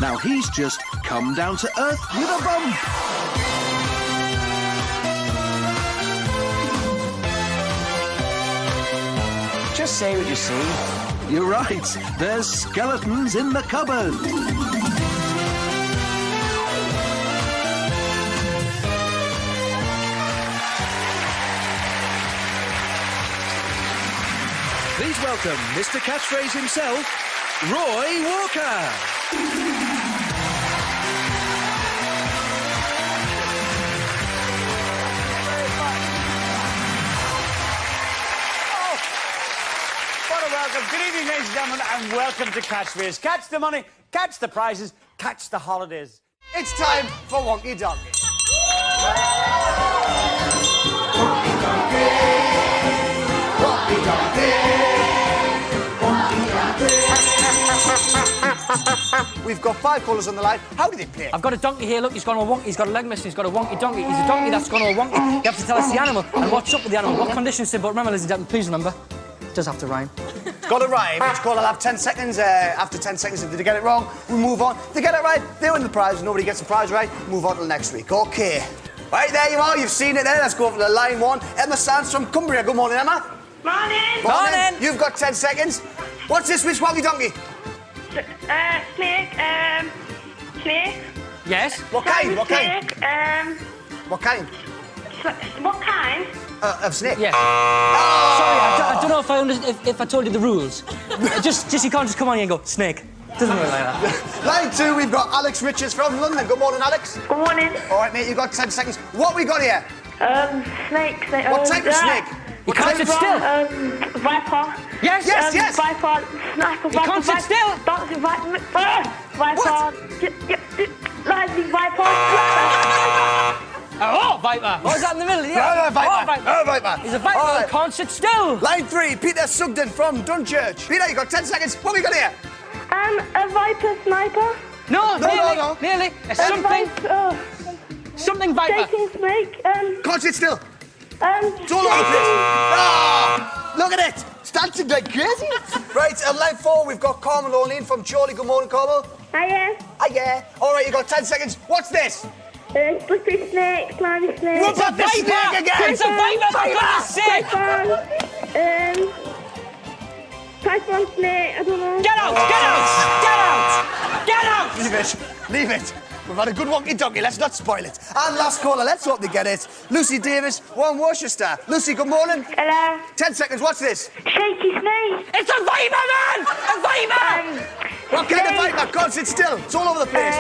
Speaker 4: Now he's just come down to earth with a bump.
Speaker 5: Just say what you see.
Speaker 4: You're right, there's skeletons in the cupboard.
Speaker 6: Please welcome Mr. Catchphrase himself, Roy Walker.
Speaker 5: What a welcome. Good evening, ladies and gentlemen, and welcome to Catchphrase. Catch the money, catch the prizes, catch the holidays. It's time for Wonky Donkey.
Speaker 7: Wonky Donkey, Wonky Donkey, Wonky Donkey.
Speaker 5: We've got 5 callers on the line. How do they play?
Speaker 8: I've got a donkey here, look, he's gone all wonky, he's got a leg missing, he's got a wonky donkey. He's a donkey that's gone all wonky. You have to tell us the animal and what's up with the animal, what condition it's in. But remember, ladies and gentlemen, please remember, it does have to rhyme.
Speaker 5: It's got to rhyme. Each caller will have 10 seconds. After 10 seconds, if they get it wrong, we move on. If they get it right, they win the prize. Nobody gets the prize right, move on till next week. OK. Right, there you are. You've seen it there. Let's go for the line 1. Emma Sands from Cumbria. Good morning, Emma.
Speaker 9: Morning.
Speaker 5: Morning. You've got 10 seconds. What's this? Which wonky donkey?
Speaker 9: Snake. Snake.
Speaker 8: Yes?
Speaker 5: What kind? What kind?
Speaker 9: Snake.
Speaker 5: What kind?
Speaker 9: What kind?
Speaker 5: Of snake?
Speaker 8: Yes.
Speaker 5: Oh!
Speaker 8: Sorry, I don't know if I told you the rules. just you can't just come on here and go, snake. Doesn't work like that.
Speaker 5: Line 2, we've got Alex Richards from London. Good morning, Alex.
Speaker 9: Good morning.
Speaker 5: All right, mate, you've got 10 seconds. What we got here?
Speaker 9: Snake.
Speaker 5: What type of snake?
Speaker 8: You can't sit still.
Speaker 9: Viper.
Speaker 8: Yes.
Speaker 5: Yes.
Speaker 9: Viper. Sniper.
Speaker 8: You can't sit still.
Speaker 9: Bouncing Viper. Viper. Lightning Viper.
Speaker 8: Oh, Viper. What was that in the middle? Yeah.
Speaker 5: Viper.
Speaker 8: Oh, Viper.
Speaker 5: Oh, Viper.
Speaker 8: He's a Viper
Speaker 5: All
Speaker 8: that
Speaker 5: right.
Speaker 8: can't sit still.
Speaker 5: Line 3, Peter Sugden from Dunchurch. Peter, you've got 10 seconds. What we got here?
Speaker 9: A Viper Sniper.
Speaker 8: No,
Speaker 5: No.
Speaker 8: nearly.
Speaker 9: A
Speaker 8: Something Viper.
Speaker 9: Shaking snake.
Speaker 5: Can't sit still.
Speaker 9: It's
Speaker 5: all over the place. Ah, look at it. It's dancing like crazy. Right, on line 4, we've got Carmel O'Neill from Chorley. Good morning, Carmel.
Speaker 9: Hiya.
Speaker 5: Hiya. All right, you've got 10 seconds. What's this?
Speaker 9: Slippery snake, slimy snake.
Speaker 5: What's that? The snake again.
Speaker 8: It's a Viper, for goodness sake.
Speaker 9: Python snake, I don't know.
Speaker 8: Get out!
Speaker 5: Leave it. We've had a good wonky donkey. Let's not spoil it. And last caller, let's hope they get it. Lucy Davis, one Worcester. Lucy, good morning.
Speaker 9: Hello.
Speaker 5: 10 seconds. What's this?
Speaker 9: Shaky snake.
Speaker 8: It's a Viper, man! A Viper!
Speaker 5: What kind of viper? Can't sit still. It's all over the place.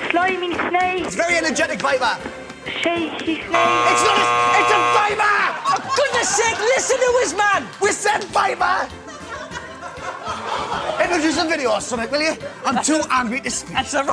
Speaker 9: Slimy snake.
Speaker 5: It's very energetic viper.
Speaker 9: Shaky snake.
Speaker 5: It's not it's a viper!
Speaker 8: For goodness sake, listen to us, man!
Speaker 5: We said viper! Introduce a video or something, will you? I'm too angry to speak.
Speaker 8: That's a